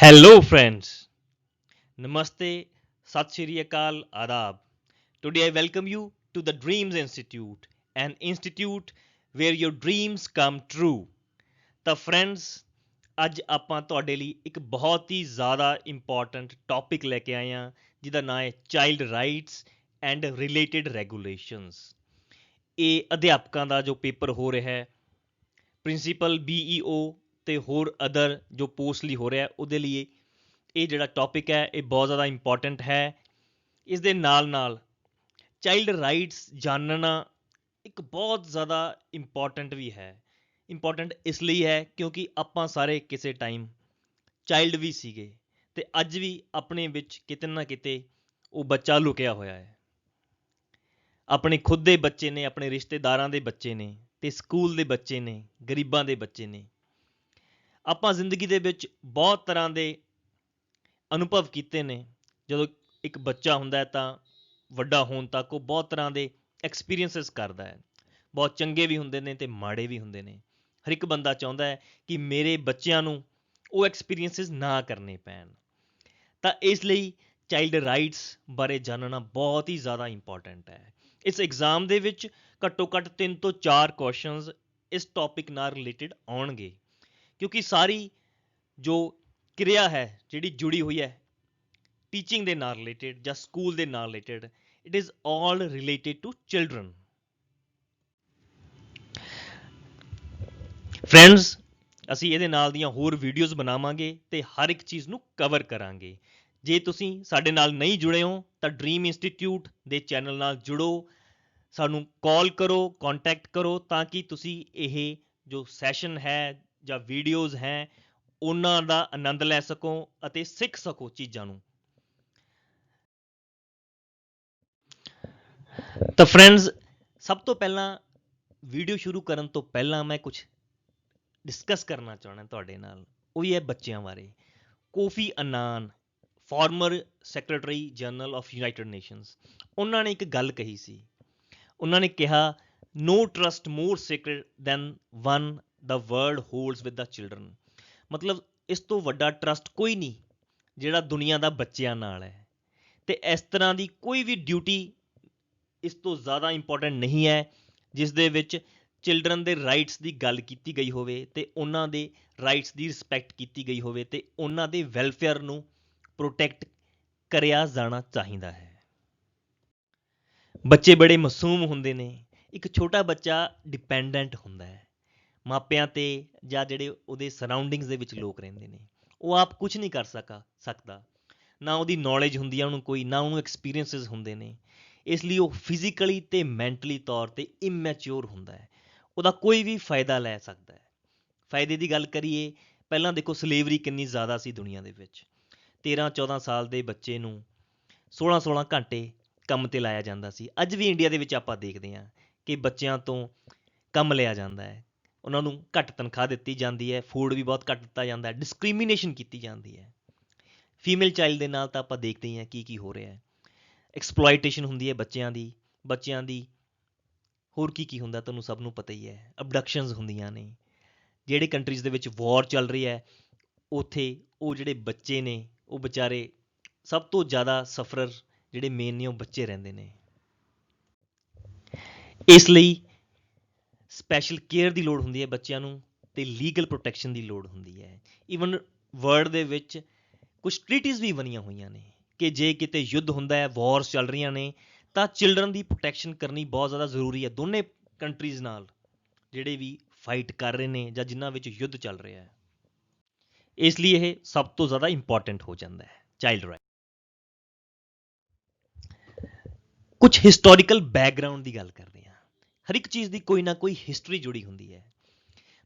Hello, friends. Namaste, Sat Shri Akal, Adab. Today I welcome you to the Dreams Institute, an institute where your dreams come true. ਤਾਂ friends ਅੱਜ ਆਪਾਂ ਤੁਹਾਡੇ ਲਈ ਇੱਕ ਬਹੁਤ ਹੀ ਜ਼ਿਆਦਾ ਇੰਪੋਰਟੈਂਟ ਟੌਪਿਕ ਲੈ ਕੇ ਆਏ ਹਾਂ ਜਿਹਦਾ ਨਾਂ ਹੈ child rights and related regulations. ਇਹ ਅਧਿਆਪਕਾਂ ਦਾ ਜੋ ਪੇਪਰ ਹੋ ਰਿਹਾ ਹੈ, ਪ੍ਰਿੰਸੀਪਲ BEO ਤੇ ਹੋਰ ਅਦਰ ਜੋ ਪੋਸਟ ਲਈ ਹੋ ਰਿਹਾ ਉਹਦੇ ਲਈ ਇਹ ਜਿਹੜਾ ਟੌਪਿਕ ਹੈ ਇਹ ਬਹੁਤ ਜ਼ਿਆਦਾ ਇੰਪੋਰਟੈਂਟ ਹੈ। ਇਸ ਦੇ ਨਾਲ ਨਾਲ ਚਾਈਲਡ ਰਾਈਟਸ ਜਾਣਨਾ ਇੱਕ ਬਹੁਤ ਜ਼ਿਆਦਾ ਇੰਪੋਰਟੈਂਟ ਵੀ ਹੈ। ਇੰਪੋਰਟੈਂਟ ਇਸ ਲਈ ਹੈ ਕਿਉਂਕਿ ਆਪਾਂ ਸਾਰੇ ਕਿਸੇ ਟਾਈਮ ਚਾਈਲਡ ਵੀ ਸੀਗੇ ਤੇ ਅੱਜ ਵੀ ਆਪਣੇ ਵਿੱਚ ਕਿਤੇ ਨਾ ਕਿਤੇ ਉਹ ਬੱਚਾ ਲੁਕਿਆ ਹੋਇਆ ਹੈ। ਆਪਣੇ ਖੁਦ ਦੇ ਬੱਚੇ ਨੇ, ਆਪਣੇ ਰਿਸ਼ਤੇਦਾਰਾਂ ਦੇ ਬੱਚੇ ਨੇ ਤੇ ਸਕੂਲ ਦੇ ਬੱਚੇ ਨੇ, ਗਰੀਬਾਂ ਦੇ ਬੱਚੇ ਨੇ। ਆਪਾਂ ਜ਼ਿੰਦਗੀ ਦੇ ਵਿੱਚ ਬਹੁਤ ਤਰ੍ਹਾਂ ਦੇ ਅਨੁਭਵ ਕੀਤੇ ਨੇ। ਜਦੋਂ ਇੱਕ ਬੱਚਾ ਹੁੰਦਾ ਹੈ ਤਾਂ ਵੱਡਾ ਹੋਣ ਤੱਕ ਉਹ ਬਹੁਤ ਤਰ੍ਹਾਂ ਦੇ ਐਕਸਪੀਰੀਐਂਸਿਸ ਕਰਦਾ ਹੈ। ਬਹੁਤ ਚੰਗੇ ਵੀ ਹੁੰਦੇ ਨੇ ਤੇ ਮਾੜੇ ਵੀ ਹੁੰਦੇ ਨੇ। ਹਰ ਇੱਕ ਬੰਦਾ ਚਾਹੁੰਦਾ ਹੈ ਕਿ ਮੇਰੇ ਬੱਚਿਆਂ ਨੂੰ ਉਹ ਐਕਸਪੀਰੀਐਂਸਿਸ ਨਾ ਕਰਨੇ ਪੈਣ। ਤਾਂ ਇਸ ਲਈ ਚਾਈਲਡ ਰਾਈਟਸ ਬਾਰੇ ਜਾਣਨਾ ਬਹੁਤ ਹੀ ਜ਼ਿਆਦਾ ਇੰਪੋਰਟੈਂਟ ਹੈ। ਇਸ ਐਗਜ਼ਾਮ ਦੇ ਵਿੱਚ ਘੱਟੋ ਘੱਟ 3 ਤੋਂ 4 ਕੁਐਸਚਨਸ ਇਸ ਟੌਪਿਕ ਨਾਲ ਰਿਲੇਟਡ ਆਉਣਗੇ ਕਿਉਂਕਿ ਸਾਰੀ ਜੋ ਕਿਰਿਆ ਹੈ ਜਿਹੜੀ ਜੁੜੀ ਹੋਈ ਹੈ ਟੀਚਿੰਗ ਦੇ ਨਾਲ ਰਿਲੇਟਡ ਜਾਂ ਸਕੂਲ ਦੇ ਨਾਲ related, it is all related to children. Friends, ਅਸੀਂ ਇਹਦੇ ਨਾਲ ਦੀਆਂ ਹੋਰ ਵੀਡੀਓਜ਼ ਬਣਾਵਾਂਗੇ ਤੇ ਹਰ ਇੱਕ ਚੀਜ਼ ਨੂੰ ਕਵਰ ਕਰਾਂਗੇ। ਜੇ ਤੁਸੀਂ ਸਾਡੇ ਨਾਲ ਨਹੀਂ ਜੁੜੇ ਹੋ ਤਾਂ ਡ੍ਰੀਮ ਇੰਸਟੀਟਿਊਟ ਦੇ ਚੈਨਲ ਨਾਲ ਜੁੜੋ, ਸਾਨੂੰ ਕਾਲ ਕਰੋ, ਕੰਟੈਕਟ ਕਰੋ ਤਾਂ ਕਿ ਤੁਸੀਂ ਇਹ ਜੋ ਸੈਸ਼ਨ ਹੈ ਜਾਂ ਵੀਡੀਓਜ਼ ਹੈ ਉਹਨਾਂ ਦਾ ਆਨੰਦ ਲੈ ਸਕੋ ਅਤੇ ਸਿੱਖ ਸਕੋ ਚੀਜ਼ਾਂ ਨੂੰ। ਤਾਂ ਫਰੈਂਡਸ, ਸਭ ਤੋਂ ਪਹਿਲਾਂ ਵੀਡੀਓ ਸ਼ੁਰੂ ਕਰਨ ਤੋਂ ਪਹਿਲਾਂ ਮੈਂ ਕੁਝ ਡਿਸਕਸ ਕਰਨਾ ਚਾਹੁੰਦਾ ਤੁਹਾਡੇ ਨਾਲ, ਉਹ ਹੀ ਹੈ ਬੱਚਿਆਂ ਬਾਰੇ। Kofi Annan, former secretary general of United Nations, ਉਹਨਾਂ ਨੇ ਇੱਕ ਗੱਲ ਕਹੀ ਸੀ। ਉਹਨਾਂ ਨੇ ਕਿਹਾ, no trust more secret than one the world holds with the children. ਮਤਲਬ ਇਸ ਤੋਂ ਵੱਡਾ ਟਰਸਟ ਕੋਈ ਨਹੀਂ ਜਿਹੜਾ ਦੁਨੀਆ ਦਾ ਬੱਚਿਆਂ ਨਾਲ ਹੈ। ਤੇ ਇਸ ਤਰ੍ਹਾਂ ਦੀ ਕੋਈ ਵੀ ਡਿਊਟੀ ਇਸ ਤੋਂ ਜ਼ਿਆਦਾ ਇੰਪੋਰਟੈਂਟ ਨਹੀਂ ਹੈ ਜਿਸ ਦੇ ਵਿੱਚ ਚਿਲਡਰਨ ਦੇ ਰਾਈਟਸ ਦੀ ਗੱਲ ਕੀਤੀ ਗਈ ਹੋਵੇ ਤੇ ਉਹਨਾਂ ਦੇ ਰਾਈਟਸ ਦੀ ਰਿਸਪੈਕਟ ਕੀਤੀ ਗਈ ਹੋਵੇ ਤੇ ਉਹਨਾਂ ਦੇ ਵੈਲਫੇਅਰ ਨੂੰ ਪ੍ਰੋਟੈਕਟ ਕਰਿਆ ਜਾਣਾ ਚਾਹੀਦਾ ਹੈ। ਬੱਚੇ ਬੜੇ ਮਾਸੂਮ ਹੁੰਦੇ ਨੇ। ਇੱਕ ਛੋਟਾ ਬੱਚਾ ਡਿਪੈਂਡੈਂਟ ਹੁੰਦਾ ਹੈ ਮਾਪਿਆਂ ਤੇ ਜਾਂ ਜਿਹੜੇ ਉਹਦੇ ਸਰਾਊਂਡਿੰਗਸ ਦੇ ਵਿੱਚ ਲੋਕ ਰਹਿੰਦੇ ਨੇ। ਉਹ ਆਪ ਕੁਝ ਨਹੀਂ ਕਰ ਸਕਦਾ, ਨਾ ਉਹਦੀ ਨੌਲੇਜ ਹੁੰਦੀ ਹੈ ਉਹਨੂੰ ਕੋਈ, ਨਾ ਉਹਨੂੰ ਐਕਸਪੀਰੀਐਂਸਿਸ ਹੁੰਦੇ ਨੇ। ਇਸ ਲਈ ਉਹ ਫਿਜ਼ੀਕਲੀ ਤੇ ਮੈਂਟਲੀ ਤੌਰ ਤੇ ਇਮੈਚਿਓਰ ਹੁੰਦਾ ਹੈ। ਉਹਦਾ ਕੋਈ ਵੀ ਫਾਇਦਾ ਲੈ ਸਕਦਾ ਹੈ। ਫਾਇਦੇ ਦੀ ਗੱਲ ਕਰੀਏ, ਪਹਿਲਾਂ ਦੇਖੋ ਸਲੇਵਰੀ ਕਿੰਨੀ ਜ਼ਿਆਦਾ ਸੀ ਦੁਨੀਆ ਦੇ ਵਿੱਚ। 13-14 ਸਾਲ ਦੇ ਬੱਚੇ ਨੂੰ 16-16 ਘੰਟੇ ਕੰਮ ਤੇ ਲਾਇਆ ਜਾਂਦਾ ਸੀ। ਅੱਜ ਵੀ ਇੰਡੀਆ ਦੇ ਵਿੱਚ ਆਪਾਂ ਦੇਖਦੇ ਹਾਂ ਕਿ ਬੱਚਿਆਂ ਤੋਂ ਕੰਮ ਲਿਆ ਜਾਂਦਾ ਹੈ, ਉਹਨਾਂ ਨੂੰ ਘੱਟ ਤਨਖਾਹ ਦਿੱਤੀ ਜਾਂਦੀ ਹੈ, ਫੂਡ ਵੀ ਬਹੁਤ ਘੱਟ ਦਿੱਤਾ ਜਾਂਦਾ ਹੈ, ਡਿਸਕ੍ਰਿਮੀਨੇਸ਼ਨ ਕੀਤੀ ਜਾਂਦੀ ਹੈ। ਫੀਮੇਲ ਚਾਈਲਡ ਦੇ ਨਾਲ ਤਾਂ ਆਪਾਂ ਦੇਖਦੇ ਹੀ ਹਾਂ ਕੀ ਹੋ ਰਿਹਾ ਹੈ। ਐਕਸਪਲੋਇਟੇਸ਼ਨ ਹੁੰਦੀ ਹੈ ਬੱਚਿਆਂ ਦੀ ਹੋਰ ਕੀ ਹੁੰਦਾ ਤੁਹਾਨੂੰ ਸਭ ਨੂੰ ਪਤਾ ਹੀ ਹੈ। ਅਬਡਕਸ਼ਨਸ ਹੁੰਦੀਆਂ ਨੇ। ਜਿਹੜੇ ਕੰਟਰੀਜ਼ ਦੇ ਵਿੱਚ ਵਾਰ ਚੱਲ ਰਹੀ ਹੈ ਉੱਥੇ ਉਹ ਜਿਹੜੇ ਬੱਚੇ ਨੇ ਉਹ ਵਿਚਾਰੇ ਸਭ ਤੋਂ ਜ਼ਿਆਦਾ ਸਫਰਰ ਜਿਹੜੇ ਮੇਨ ਨੇ ਉਹ ਬੱਚੇ ਰਹਿੰਦੇ ਨੇ। ਇਸ ਲਈ ਸਪੈਸ਼ਲ ਕੇਅਰ ਦੀ ਲੋੜ ਹੁੰਦੀ ਹੈ ਬੱਚਿਆਂ ਨੂੰ ਤੇ ਲੀਗਲ ਪ੍ਰੋਟੈਕਸ਼ਨ ਦੀ ਲੋੜ ਹੁੰਦੀ ਹੈ। ਈਵਨ ਵਰਲਡ ਦੇ ਵਿੱਚ ਕੁਝ ਟ੍ਰੀਟੀਜ਼ ਵੀ ਬਣੀਆਂ ਹੋਈਆਂ ਨੇ ਕਿ ਜੇ ਕਿਤੇ ਯੁੱਧ ਹੁੰਦਾ ਹੈ, ਵਾਰਸ ਚੱਲ ਰਹੀਆਂ ਨੇ ਤਾਂ ਚਿਲਡਰਨ ਦੀ ਪ੍ਰੋਟੈਕਸ਼ਨ ਕਰਨੀ ਬਹੁਤ ਜ਼ਿਆਦਾ ਜ਼ਰੂਰੀ ਹੈ ਦੋਨੇ ਕੰਟਰੀਜ਼ ਨਾਲ, ਜਿਹੜੇ ਵੀ ਫਾਈਟ ਕਰ ਰਹੇ ਨੇ ਜਾਂ ਜਿਨ੍ਹਾਂ ਵਿੱਚ ਯੁੱਧ ਚੱਲ ਰਿਹਾ ਹੈ। ਇਸ ਲਈ ਇਹ ਸਭ ਤੋਂ ਜ਼ਿਆਦਾ ਇੰਪੋਰਟੈਂਟ ਹੋ ਜਾਂਦਾ ਹੈ ਚਾਈਲਡ ਰਾਈਟ। ਕੁਝ ਹਿਸਟੋਰੀਕਲ ਬੈਕਗਰਾਉਂਡ ਦੀ ਗੱਲ ਕਰਦੇ ਹਾਂ। ਹਰ ਇੱਕ ਚੀਜ਼ ਦੀ ਕੋਈ ਨਾ ਕੋਈ ਹਿਸਟਰੀ ਜੁੜੀ ਹੁੰਦੀ ਹੈ।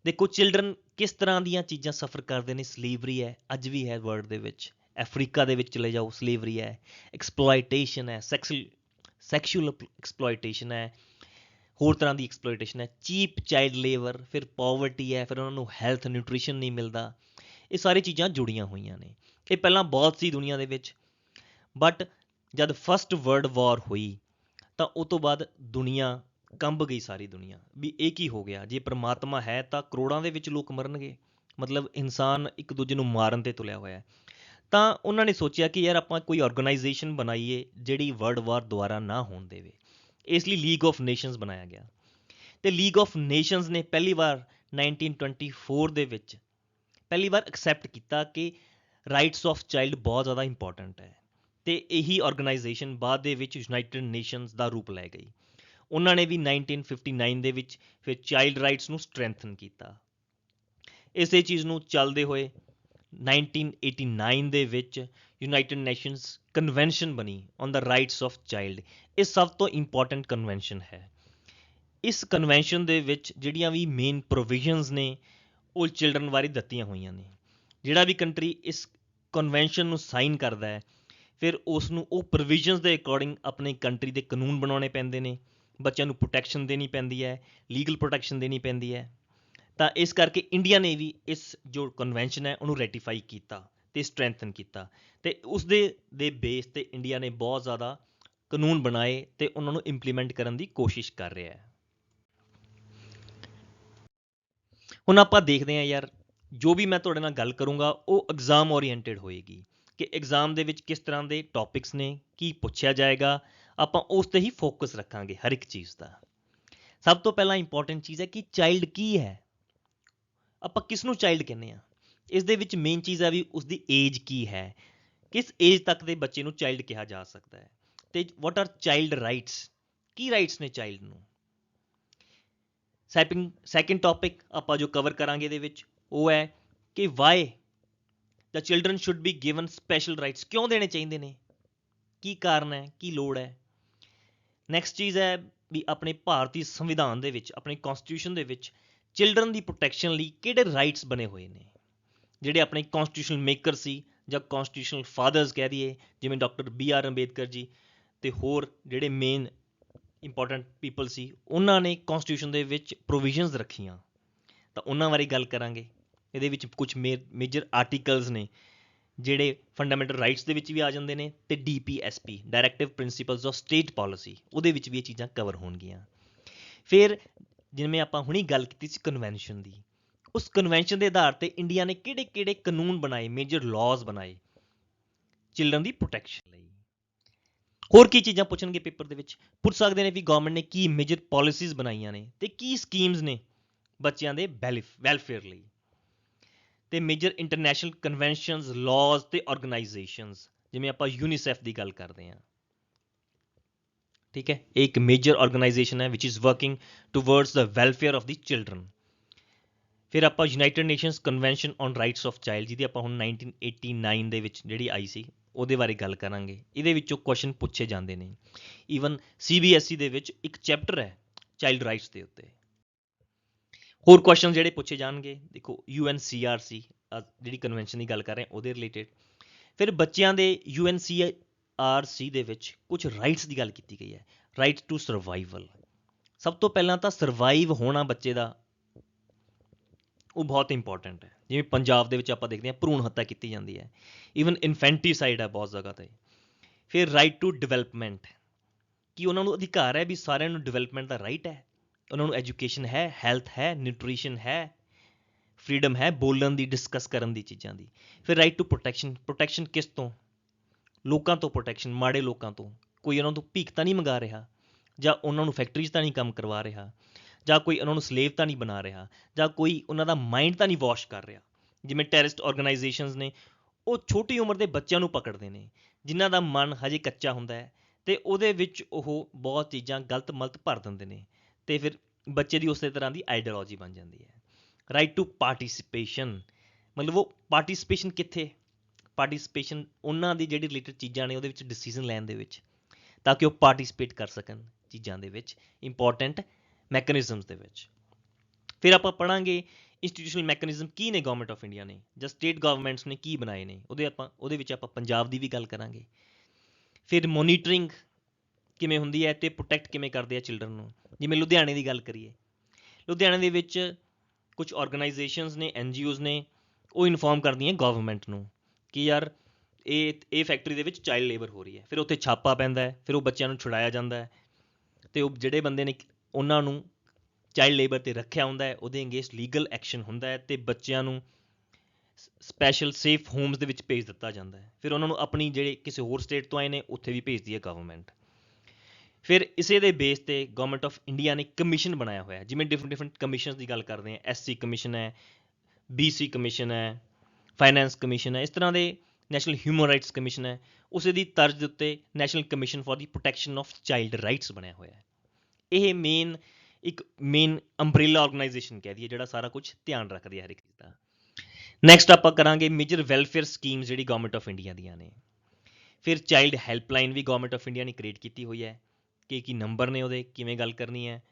ਦੇਖੋ ਚਿਲਡਰਨ ਕਿਸ ਤਰ੍ਹਾਂ ਦੀਆਂ ਚੀਜ਼ਾਂ ਸਫਰ ਕਰਦੇ ਨੇ। ਸਲੇਵਰੀ ਹੈ, ਅੱਜ ਵੀ ਹੈ ਵਰਲਡ ਦੇ ਵਿੱਚ। ਅਫਰੀਕਾ ਦੇ ਵਿੱਚ ਚਲੇ ਜਾਓ, ਸਲੇਵਰੀ ਹੈ। ਐਕਸਪਲੋਇਟੇਸ਼ਨ ਹੈ, ਸੈਕਸ਼ੂਅਲ ਐਕਸਪਲੋਇਟੇਸ਼ਨ ਹੈ, ਹੋਰ ਤਰ੍ਹਾਂ ਦੀ ਐਕਸਪਲੋਇਟੇਸ਼ਨ ਹੈ। ਚੀਪ ਚਾਈਲਡ ਲੇਬਰ, ਫਿਰ ਪੋਵਰਟੀ ਹੈ, ਫਿਰ ਉਹਨਾਂ ਨੂੰ ਹੈਲਥ ਨਿਊਟ੍ਰੀਸ਼ਨ ਨਹੀਂ ਮਿਲਦਾ। ਇਹ ਸਾਰੀ ਚੀਜ਼ਾਂ ਜੁੜੀਆਂ ਹੋਈਆਂ ਨੇ। ਇਹ ਪਹਿਲਾਂ ਬਹੁਤ ਸੀ ਦੁਨੀਆ ਦੇ ਵਿੱਚ, ਬਟ ਜਦ ਫਸਟ ਵਰਲਡ ਵਾਰ ਹੋਈ ਤਾਂ ਉਹ ਤੋਂ ਬਾਅਦ ਦੁਨੀਆ ਕੰਬ ਗਈ, ਸਾਰੀ ਦੁਨੀਆ ਵੀ ਇਹ ਕੀ ਹੋ ਗਿਆ। ਜੇ ਪ੍ਰਮਾਤਮਾ ਹੈ ਤਾਂ ਕਰੋੜਾਂ ਦੇ ਵਿੱਚ ਲੋਕ ਮਰਨਗੇ। ਮਤਲਬ ਇਨਸਾਨ ਇੱਕ ਦੂਜੇ ਨੂੰ ਮਾਰਨ ਤੇ ਤੁਲਿਆ ਹੋਇਆ ਹੈ। ਤਾਂ ਉਹਨਾਂ ਨੇ ਸੋਚਿਆ ਕਿ ਯਾਰ ਆਪਾਂ ਕੋਈ ਆਰਗੇਨਾਈਜੇਸ਼ਨ ਬਣਾਈਏ ਜਿਹੜੀ ਵਰਲਡ ਵਾਰ ਦੁਆਰਾ ਨਾ ਹੋਣ ਦੇਵੇ। ਇਸ ਲਈ ਲੀਗ ਆਫ ਨੇਸ਼ਨਸ ਬਣਾਇਆ ਗਿਆ। ਤੇ ਲੀਗ ਆਫ ਨੇਸ਼ਨਸ ਨੇ ਪਹਿਲੀ ਵਾਰ 1924 ਦੇ ਵਿੱਚ ਪਹਿਲੀ ਵਾਰ ਐਕਸੈਪਟ ਕੀਤਾ ਕਿ ਰਾਈਟਸ ਆਫ ਚਾਈਲਡ ਬਹੁਤ ਜ਼ਿਆਦਾ ਇੰਪੋਰਟੈਂਟ ਹੈ। ਤੇ ਇਹੀ ਆਰਗੇਨਾਈਜੇਸ਼ਨ ਬਾਅਦ ਦੇ ਵਿੱਚ ਯੂਨਾਈਟਿਡ ਨੇਸ਼ਨਸ ਦਾ ਰੂਪ ਲੈ ਗਈ। ਉਹਨਾਂ ਨੇ ਵੀ 1959 ਦੇ ਵਿੱਚ ਫਿਰ ਚਾਈਲਡ ਰਾਈਟਸ ਨੂੰ ਸਟਰੈਂਥਨ ਕੀਤਾ। ਇਸੇ ਚੀਜ਼ ਨੂੰ ਚੱਲਦੇ ਹੋਏ 1989 ਦੇ ਵਿੱਚ ਯੂਨਾਈਟਿਡ ਨੇਸ਼ਨਸ ਕਨਵੈਨਸ਼ਨ ਬਣੀ on the rights of child. ਇਹ ਸਭ ਤੋਂ ਇੰਪੋਰਟੈਂਟ ਕਨਵੈਨਸ਼ਨ ਹੈ। ਇਸ ਕਨਵੈਨਸ਼ਨ ਦੇ ਵਿੱਚ ਜਿਹੜੀਆਂ ਵੀ ਮੇਨ ਪ੍ਰੋਵੀਜ਼ਨਸ ਨੇ ਉਹ ਚਿਲਡਰਨ ਬਾਰੇ ਦਿੱਤੀਆਂ ਹੋਈਆਂ ਨੇ। ਜਿਹੜਾ ਵੀ ਕੰਟਰੀ ਇਸ ਕਨਵੈਨਸ਼ਨ ਨੂੰ ਸਾਈਨ ਕਰਦਾ ਹੈ ਫਿਰ ਉਸ ਨੂੰ ਉਹ ਪ੍ਰੋਵੀਜ਼ਨਸ ਦੇ ਅਕੋਰਡਿੰਗ ਆਪਣੇ ਕੰਟਰੀ ਦੇ ਕਾਨੂੰਨ ਬਣਾਉਣੇ ਪੈਂਦੇ ਨੇ, ਬੱਚਿਆਂ ਨੂੰ ਪ੍ਰੋਟੈਕਸ਼ਨ ਦੇਣੀ ਪੈਂਦੀ ਹੈ, ਲੀਗਲ ਪ੍ਰੋਟੈਕਸ਼ਨ ਦੇਣੀ ਪੈਂਦੀ ਹੈ। ਤਾਂ ਇਸ ਕਰਕੇ ਇੰਡੀਆ ਨੇ ਵੀ ਇਸ ਜੋ ਕਨਵੈਨਸ਼ਨ ਹੈ ਉਹਨੂੰ ਰੈਟੀਫਾਈ ਕੀਤਾ ਤੇ ਸਟਰੈਂਥਨ ਕੀਤਾ। ਤੇ ਉਸ ਦੇ ਬੇਸ ਤੇ ਇੰਡੀਆ ਨੇ ਬਹੁਤ ਜ਼ਿਆਦਾ ਕਾਨੂੰਨ ਬਣਾਏ ਤੇ ਉਹਨਾਂ ਨੂੰ ਇੰਪਲੀਮੈਂਟ ਕਰਨ ਦੀ ਕੋਸ਼ਿਸ਼ ਕਰ ਰਿਹਾ ਹੈ। ਹੁਣ ਆਪਾਂ ਦੇਖਦੇ ਹਾਂ ਯਾਰ, ਜੋ ਵੀ ਮੈਂ ਤੁਹਾਡੇ ਨਾਲ ਗੱਲ ਕਰੂੰਗਾ ਉਹ ਐਗਜ਼ਾਮ ਓਰੀਐਂਟਡ ਹੋਏਗੀ ਕਿ ਐਗਜ਼ਾਮ ਦੇ ਵਿੱਚ ਕਿਸ ਤਰ੍ਹਾਂ ਦੇ ਟੌਪਿਕਸ ਨੇ, ਕੀ ਪੁੱਛਿਆ ਜਾਏਗਾ, ਆਪਾਂ ਉਸ ਤੇ ਹੀ ਫੋਕਸ ਰੱਖਾਂਗੇ ਹਰ ਇੱਕ ਚੀਜ਼ ਦਾ। ਸਭ ਤੋਂ ਪਹਿਲਾਂ ਇੰਪੋਰਟੈਂਟ ਚੀਜ਼ ਹੈ ਕਿ ਚਾਈਲਡ ਕੀ ਹੈ, ਆਪਾਂ ਕਿਸ ਨੂੰ ਚਾਈਲਡ ਕਹਿੰਦੇ ਹਾਂ। ਇਸ ਦੇ ਵਿੱਚ ਮੇਨ ਚੀਜ਼ ਹੈ ਵੀ ਉਸਦੀ ਏਜ ਕੀ ਹੈ, ਕਿਸ ਏਜ ਤੱਕ ਦੇ ਬੱਚੇ ਨੂੰ ਚਾਈਲਡ ਕਿਹਾ ਜਾ ਸਕਦਾ ਹੈ। ਤੇ ਵਾਟ ਆਰ ਚਾਈਲਡ ਰਾਈਟਸ, ਕੀ ਰਾਈਟਸ ਨੇ ਚਾਈਲਡ ਨੂੰ। ਸੈਕਿੰਡ ਟੌਪਿਕ ਆਪਾਂ ਜੋ ਕਵਰ ਕਰਾਂਗੇ ਇਹਦੇ ਵਿੱਚ ਉਹ ਹੈ ਕਿ why the children should be given special rights, ਕਿਉਂ ਦੇਣੇ ਚਾਹੀਦੇ ਨੇ, ਕੀ ਕਾਰਨ ਹੈ, ਕੀ ਲੋੜ ਹੈ। ਨੈਕਸਟ ਚੀਜ਼ ਹੈ ਵੀ ਆਪਣੇ ਭਾਰਤੀ ਸੰਵਿਧਾਨ ਦੇ ਵਿੱਚ, ਆਪਣੇ ਕੌਂਸਟੀਟਿਊਸ਼ਨ ਦੇ ਵਿੱਚ ਚਿਲਡਰਨ ਦੀ ਪ੍ਰੋਟੈਕਸ਼ਨ ਲਈ ਕਿਹੜੇ ਰਾਈਟਸ ਬਣੇ ਹੋਏ ਨੇ। ਜਿਹੜੇ ਆਪਣੇ ਕੌਂਸਟੀਟਿਊਸ਼ਨਲ ਮੇਕਰ ਸੀ ਜਾਂ ਕੌਂਸਟੀਟਿਊਸ਼ਨਲ ਫਾਦਰਸ ਕਹਿ ਦਈਏ ਜਿਵੇਂ ਡਾਕਟਰ BR ਅੰਬੇਦਕਰ ਜੀ ਤੇ ਹੋਰ ਜਿਹੜੇ ਮੇਨ ਇੰਪੋਰਟੈਂਟ ਪੀਪਲ ਸੀ, ਉਹਨਾਂ ਨੇ ਕੌਂਸਟੀਟਿਊਸ਼ਨ ਦੇ ਵਿੱਚ ਪ੍ਰੋਵੀਜ਼ਨਸ ਰੱਖੀਆਂ। ਤਾਂ ਉਹਨਾਂ ਬਾਰੇ ਗੱਲ ਕਰਾਂਗੇ। ਇਹਦੇ ਵਿੱਚ ਕੁਝ ਮੇਜਰ ਆਰਟੀਕਲਸ ਨੇ ਜਿਹੜੇ ਫੰਡਾਮੈਂਟਲ ਰਾਈਟਸ ਦੇ ਵਿੱਚ ਵੀ ਆ ਜਾਂਦੇ ਨੇ ਤੇ DPSP directive principals of state policy ਉਹਦੇ ਵਿੱਚ ਵੀ ਇਹ ਚੀਜ਼ਾਂ ਕਵਰ ਹੋਣਗੀਆਂ। ਫਿਰ ਜਿਵੇਂ ਆਪਾਂ ਹੁਣੀ ਗੱਲ ਕੀਤੀ ਸੀ ਕਨਵੈਨਸ਼ਨ ਦੀ, ਉਸ ਕਨਵੈਨਸ਼ਨ ਦੇ ਆਧਾਰ ਤੇ ਇੰਡੀਆ ਨੇ ਕਿਹੜੇ ਕਿਹੜੇ ਕਾਨੂੰਨ ਬਣਾਏ, ਮੇਜਰ ਲਾਜ਼ ਬਣਾਏ ਚਿਲਡਰਨ ਦੀ ਪ੍ਰੋਟੈਕਸ਼ਨ ਲਈ। ਹੋਰ ਕੀ ਚੀਜ਼ਾਂ ਪੁੱਛਣਗੇ ਪੇਪਰ ਦੇ ਵਿੱਚ, ਪੁੱਛ ਸਕਦੇ ਨੇ ਵੀ ਗਵਰਨਮੈਂਟ ਨੇ ਕੀ ਮੇਜਰ ਪਾਲਿਸੀਜ਼ ਬਣਾਈਆਂ ਨੇ ਤੇ ਕੀ ਸਕੀਮਸ ਨੇ ਬੱਚਿਆਂ ਦੇ ਵੈਲਫੇਅਰ ਲਈ। ਤੇ ਮੇਜਰ ਇੰਟਰਨੈਸ਼ਨਲ ਕਨਵੈਨਸ਼ਨਸ, ਲਾਜ਼ ਤੇ ਆਰਗੇਨਾਈਜੇਸ਼ਨਸ, ਜਿਵੇਂ ਆਪਾਂ ਯੂਨੀਸੈਫ ਦੀ ਗੱਲ ਕਰਦੇ ਹਾਂ, ਠੀਕ ਹੈ, ਇਹ ਇੱਕ ਮੇਜਰ ਆਰਗੇਨਾਈਜੇਸ਼ਨ ਹੈ which is working towards the welfare of the children. ਫਿਰ ਆਪਾਂ United Nations convention on rights of child, ਜਿਹਦੀ ਆਪਾਂ ਹੁਣ 1989 ਦੇ ਵਿੱਚ ਜਿਹੜੀ ਆਈ ਸੀ ਉਹਦੇ ਬਾਰੇ ਗੱਲ ਕਰਾਂਗੇ। ਇਹਦੇ ਵਿੱਚੋਂ ਕੁਐਸਚਨ ਪੁੱਛੇ ਜਾਂਦੇ ਨੇ। ਈਵਨ CBSE ਦੇ ਵਿੱਚ ਇੱਕ ਚੈਪਟਰ ਹੈ ਚਾਈਲਡ ਰਾਈਟਸ ਦੇ ਉੱਤੇ। ਹੋਰ ਕੁਐਸਚਨ ਜਿਹੜੇ ਪੁੱਛੇ ਜਾਣਗੇ, ਦੇਖੋ UNCRC ਜਿਹੜੀ ਕਨਵੈਨਸ਼ਨ ਦੀ ਗੱਲ ਕਰ ਰਹੇ ਹਾਂ ਉਹਦੇ ਰਿਲੇਟਡ। ਫਿਰ ਬੱਚਿਆਂ ਦੇ UNCRC ਦੇ ਵਿੱਚ ਕੁਝ ਰਾਈਟਸ ਦੀ ਗੱਲ ਕੀਤੀ ਗਈ ਹੈ। ਰਾਈਟ ਟੂ ਸਰਵਾਈਵਲ, ਸਭ ਤੋਂ ਪਹਿਲਾਂ ਤਾਂ ਸਰਵਾਈਵ ਹੋਣਾ ਬੱਚੇ ਦਾ ਉਹ ਬਹੁਤ ਇੰਪੋਰਟੈਂਟ ਹੈ। ਜਿਵੇਂ ਪੰਜਾਬ ਦੇ ਵਿੱਚ ਆਪਾਂ ਦੇਖਦੇ ਹਾਂ ਭਰੂਣ ਹੱਤਿਆ ਕੀਤੀ ਜਾਂਦੀ ਹੈ, ਈਵਨ ਇਨਫੈਂਟੀਸਾਈਡ ਹੈ ਬਹੁਤ ਜਗ੍ਹਾ 'ਤੇ। ਫਿਰ ਰਾਈਟ ਟੂ ਡਿਵੈਲਪਮੈਂਟ, ਕਿ ਉਹਨਾਂ ਨੂੰ ਅਧਿਕਾਰ ਹੈ ਵੀ ਸਾਰਿਆਂ ਨੂੰ ਡਿਵੈਲਪਮੈਂਟ ਦਾ ਰਾਈਟ ਹੈ, ਉਹਨਾਂ ਨੂੰ ਐਜੂਕੇਸ਼ਨ ਹੈ, ਹੈਲਥ ਹੈ, ਨਿਊਟ੍ਰੀਸ਼ਨ ਹੈ, ਫਰੀਡਮ ਹੈ ਬੋਲਣ ਦੀ, ਡਿਸਕਸ ਕਰਨ ਦੀ ਚੀਜ਼ਾਂ ਦੀ। ਫਿਰ ਰਾਈਟ ਟੂ ਪ੍ਰੋਟੈਕਸ਼ਨ, ਪ੍ਰੋਟੈਕਸ਼ਨ ਕਿਸ ਤੋਂ, ਲੋਕਾਂ ਤੋਂ ਪ੍ਰੋਟੈਕਸ਼ਨ, ਮਾੜੇ ਲੋਕਾਂ ਤੋਂ, ਕੋਈ ਉਹਨਾਂ ਤੋਂ ਭੀਖ ਤਾਂ ਨਹੀਂ ਮੰਗਾ ਰਿਹਾ, ਜਾਂ ਉਹਨਾਂ ਨੂੰ ਫੈਕਟਰੀਜ਼ ਤਾਂ ਨਹੀਂ ਕੰਮ ਕਰਵਾ ਰਿਹਾ, ਜਾਂ ਕੋਈ ਉਹਨਾਂ ਨੂੰ ਸਲੇਵ ਤਾਂ ਨਹੀਂ ਬਣਾ ਰਿਹਾ, ਜਾਂ ਕੋਈ ਉਹਨਾਂ ਦਾ ਮਾਈਂਡ ਤਾਂ ਨਹੀਂ ਵਾਸ਼ ਕਰ ਰਿਹਾ। ਜਿਵੇਂ ਟੈਰਰਿਸਟ ਆਰਗੇਨਾਈਜੇਸ਼ਨਸ ਨੇ ਉਹ ਛੋਟੀ ਉਮਰ ਦੇ ਬੱਚਿਆਂ ਨੂੰ ਪਕੜਦੇ ਨੇ ਜਿਨ੍ਹਾਂ ਦਾ ਮਨ ਹਜੇ ਕੱਚਾ ਹੁੰਦਾ ਹੈ ਤੇ ਉਹਦੇ ਵਿੱਚ ਉਹ ਬਹੁਤ ਚੀਜ਼ਾਂ ਗਲਤ ਮਲਤ ਭਰ ਦਿੰਦੇ ਨੇ ਤੇ ਫਿਰ ਬੱਚੇ ਦੀ ਉਸੇ ਤਰ੍ਹਾਂ ਦੀ ਆਈਡੀਓਲੋਜੀ ਬਣ ਜਾਂਦੀ ਹੈ। ਰਾਈਟ ਟੂ ਪਾਰਟੀਸਿਪੇਸ਼ਨ, ਮਤਲਬ ਉਹ ਪਾਰਟੀਸਿਪੇਸ਼ਨ ਕਿੱਥੇ, ਪਾਰਟੀਸਿਪੇਸ਼ਨ ਉਹਨਾਂ ਦੀ ਜਿਹੜੀ ਰਿਲੇਟਡ ਚੀਜ਼ਾਂ ਨੇ ਉਹਦੇ ਵਿੱਚ ਡਿਸੀਜ਼ਨ ਲੈਣ ਦੇ ਵਿੱਚ, ਤਾਂ ਕਿ ਉਹ ਪਾਰਟੀਸਪੇਟ ਕਰ ਸਕਣ ਚੀਜ਼ਾਂ ਦੇ ਵਿੱਚ, ਇੰਪੋਰਟੈਂਟ ਮੈਕੈਨਿਜ਼ਮਸ ਦੇ ਵਿੱਚ। ਫਿਰ ਆਪਾਂ ਪੜ੍ਹਾਂਗੇ ਇੰਸਟੀਟਿਊਸ਼ਨਲ ਮੈਕੈਨਿਜ਼ਮ ਕੀ ਨੇ ਗਵਰਨਮੈਂਟ ਆਫ ਇੰਡੀਆ ਨੇ ਜਾਂ ਸਟੇਟ ਗਵਰਨਮੈਂਟਸ ਨੇ ਕੀ ਬਣਾਏ ਨੇ, ਉਹਦੇ ਵਿੱਚ ਆਪਾਂ ਪੰਜਾਬ ਦੀ ਵੀ ਗੱਲ ਕਰਾਂਗੇ। ਫਿਰ ਮੋਨੀਟਰਿੰਗ ਕਿਵੇਂ ਹੁੰਦੀ ਹੈ ਅਤੇ ਪ੍ਰੋਟੈਕਟ ਕਿਵੇਂ ਕਰਦੇ ਆ ਚਿਲਡਰਨ ਨੂੰ। ਜਿਵੇਂ ਲੁਧਿਆਣੇ ਦੀ ਗੱਲ ਕਰੀਏ, ਲੁਧਿਆਣੇ ਦੇ ਵਿੱਚ ਕੁਝ ਆਰਗੇਨਾਈਜੇਸ਼ਨਸ ਨੇ, NGOs ਨੇ, ਉਹ ਇਨਫੋਰਮ ਕਰਦੀਆਂ ਗਵਰਨਮੈਂਟ ਨੂੰ ਕਿ ਯਾਰ ਇਹ ਫੈਕਟਰੀ ਦੇ ਵਿੱਚ ਚਾਈਲਡ ਲੇਬਰ ਹੋ ਰਹੀ ਹੈ। ਫਿਰ ਉੱਥੇ ਛਾਪਾ ਪੈਂਦਾ ਹੈ, ਫਿਰ ਉਹ ਬੱਚਿਆਂ ਨੂੰ ਛੁਡਾਇਆ ਜਾਂਦਾ ਹੈ ਅਤੇ ਉਹ ਜਿਹੜੇ ਬੰਦੇ ਨੇ ਉਹਨਾਂ ਨੂੰ ਚਾਈਲਡ ਲੇਬਰ 'ਤੇ ਰੱਖਿਆ ਹੁੰਦਾ ਹੈ ਉਹਦੇ ਅਗੇਂਸਟ ਲੀਗਲ ਐਕਸ਼ਨ ਹੁੰਦਾ ਹੈ ਅਤੇ ਬੱਚਿਆਂ ਨੂੰ ਸਪੈਸ਼ਲ ਸੇਫ ਹੋਮਸ ਦੇ ਵਿੱਚ ਭੇਜ ਦਿੱਤਾ ਜਾਂਦਾ ਹੈ। ਫਿਰ ਉਹਨਾਂ ਨੂੰ ਆਪਣੀ ਜਿਹੜੇ ਕਿਸੇ ਹੋਰ ਸਟੇਟ ਤੋਂ ਆਏ ਨੇ ਉੱਥੇ ਵੀ ਭੇਜਦੀ ਹੈ ਗਵਰਨਮੈਂਟ। ਫਿਰ ਇਸੇ ਦੇ ਬੇਸ ਤੇ ਗਵਰਨਮੈਂਟ ਆਫ ਇੰਡੀਆ ਨੇ ਕਮਿਸ਼ਨ ਬਣਾਇਆ ਹੋਇਆ, ਜਿਵੇਂ ਡਿਫਰੈਂਟ ਕਮਿਸ਼ਨਸ ਦੀ ਗੱਲ ਕਰਦੇ ਹਾਂ, SC ਕਮਿਸ਼ਨ ਹੈ, BC ਕਮਿਸ਼ਨ ਹੈ, ਫਾਈਨੈਂਸ ਕਮਿਸ਼ਨ ਹੈ, ਇਸ ਤਰ੍ਹਾਂ ਦੇ ਨੈਸ਼ਨਲ ਹਿਊਮਨ ਰਾਈਟਸ ਕਮਿਸ਼ਨ ਹੈ। ਉਸੇ ਦੀ ਤਰਜ਼ ਦੇ ਉੱਤੇ national commission for the protection of child rights ਬਣਿਆ ਹੋਇਆ ਹੈ। ਇਹ ਇੱਕ ਮੇਨ ਅੰਬਰੇਲਾ ਆਰਗੇਨਾਈਜੇਸ਼ਨ ਕਹਿ ਦਈਏ ਜਿਹੜਾ ਸਾਰਾ ਕੁਝ ਧਿਆਨ ਰੱਖਦੀ ਹੈ ਹਰ ਇੱਕ ਚੀਜ਼ ਦਾ। ਨੈਕਸਟ ਆਪਾਂ ਕਰਾਂਗੇ ਮੇਜਰ ਵੈਲਫੇਅਰ ਸਕੀਮਸ ਜਿਹੜੀ ਗਵਰਨਮੈਂਟ ਆਫ ਇੰਡੀਆ ਦੀਆਂ ਨੇ। ਫਿਰ ਚਾਈਲਡ ਹੈਲਪਲਾਈਨ ਵੀ ਗਵਰਨਮੈਂਟ ਆਫ ਇੰਡੀਆ ਨੇ ਕ੍ਰੀਏਟ ਕੀਤੀ ਹੋਈ ਹੈ ਕਿ ਕੀ ਨੰਬਰ ਨੇ ਉਹਦੇ, ਕਿਵੇਂ ਗੱਲ ਕਰਨੀ ਹੈ,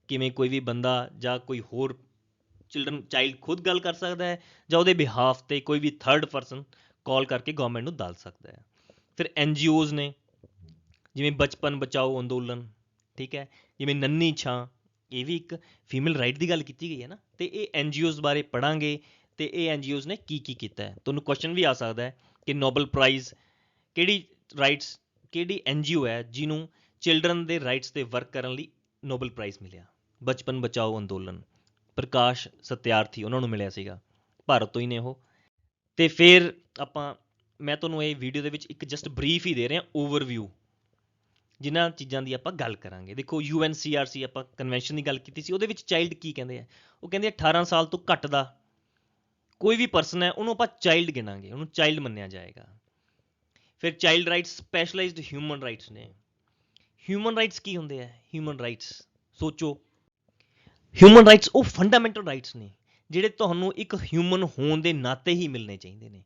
ਕਿਵੇਂ ਕੋਈ ਵੀ ਬੰਦਾ ਜਾਂ ਕੋਈ ਹੋਰ ਚਾਈਲਡ ਖੁਦ ਗੱਲ ਕਰ ਸਕਦਾ ਹੈ ਜਾਂ ਉਹਦੇ ਬਿਹਾਫ ਤੇ ਕੋਈ ਵੀ ਥਰਡ ਪਰਸਨ ਕਾਲ ਕਰਕੇ ਗਵਰਨਮੈਂਟ ਨੂੰ ਦੱਸ ਸਕਦਾ ਹੈ। ਫਿਰ NGOs ਨੇ ਜਿਵੇਂ ਬਚਪਨ ਬਚਾਓ ਅੰਦੋਲਨ, ਠੀਕ ਹੈ, ਜਿਵੇਂ ਨੰਨੀ ਛਾਂ, ਇਹ ਵੀ ਇੱਕ ਫੀਮੇਲ ਰਾਈਟ ਦੀ ਗੱਲ ਕੀਤੀ ਗਈ ਹੈ ਨਾ। ਤੇ ਇਹ NGOs ਬਾਰੇ ਪੜ੍ਹਾਂਗੇ ਤੇ ਇਹ NGOs ਨੇ ਕੀ ਕੀਤਾ ਹੈ। ਤੁਹਾਨੂੰ ਕੁਐਸਚਨ ਵੀ ਆ ਸਕਦਾ ਹੈ ਕਿ ਨੋਬਲ ਪ੍ਰਾਈਜ਼ ਕਿਹੜੀ NGO ਹੈ ਜਿਹਨੂੰ ਚਿਲਡਰਨ ਦੇ ਰਾਈਟਸ ਤੇ ਵਰਕ ਕਰਨ ਲਈ ਨੋਬਲ ਪ੍ਰਾਈਜ਼ ਮਿਲਿਆ। ਬਚਪਨ ਬਚਾਓ ਅੰਦੋਲਨ, ਪ੍ਰਕਾਸ਼ ਸਤਿਆਰਥੀ, ਉਹਨਾਂ ਨੂੰ ਮਿਲਿਆ ਸੀਗਾ, ਭਾਰਤ ਤੋਂ ਹੀ ਨੇ ਉਹ। ਤੇ ਫਿਰ ਮੈਂ ਤੁਹਾਨੂੰ ਇਹ ਵੀਡੀਓ ਦੇ ਵਿੱਚ ਇੱਕ ਜਸਟ ਬਰੀਫ ਹੀ ਦੇ ਰਿਹਾ ਓਵਰਵਿਊ, ਜਿਨ੍ਹਾਂ ਚੀਜ਼ਾਂ ਦੀ ਆਪਾਂ ਗੱਲ ਕਰਾਂਗੇ। ਦੇਖੋ UNCRC ਆਪਾਂ ਕਨਵੈਨਸ਼ਨ ਦੀ ਗੱਲ ਕੀਤੀ ਸੀ, ਉਹਦੇ ਵਿੱਚ ਚਾਈਲਡ ਕੀ ਕਹਿੰਦੇ ਆ, ਉਹ ਕਹਿੰਦੇ 18 ਸਾਲ ਤੋਂ ਘੱਟ ਦਾ ਕੋਈ ਵੀ ਪਰਸਨ ਹੈ ਉਹਨੂੰ ਆਪਾਂ ਚਾਈਲਡ ਗਿਣਾਂਗੇ, ਉਹਨੂੰ ਚਾਈਲਡ ਮੰਨਿਆ ਜਾਏਗਾ। ਫਿਰ child rights specialised human rights ਨੇ। ਹਿਊਮਨ ਰਾਈਟਸ ਕੀ ਹੁੰਦੇ ਆ? ਹਿਊਮਨ ਰਾਈਟਸ ਸੋਚੋ, ਹਿਊਮਨ ਰਾਈਟਸ ਉਹ ਫੰਡਾਮੈਂਟਲ ਰਾਈਟਸ ਨੇ ਜਿਹੜੇ ਤੁਹਾਨੂੰ ਇੱਕ ਹਿਊਮਨ ਹੋਣ ਦੇ ਨਾਤੇ ਹੀ ਮਿਲਣੇ ਚਾਹੀਦੇ ਨੇ।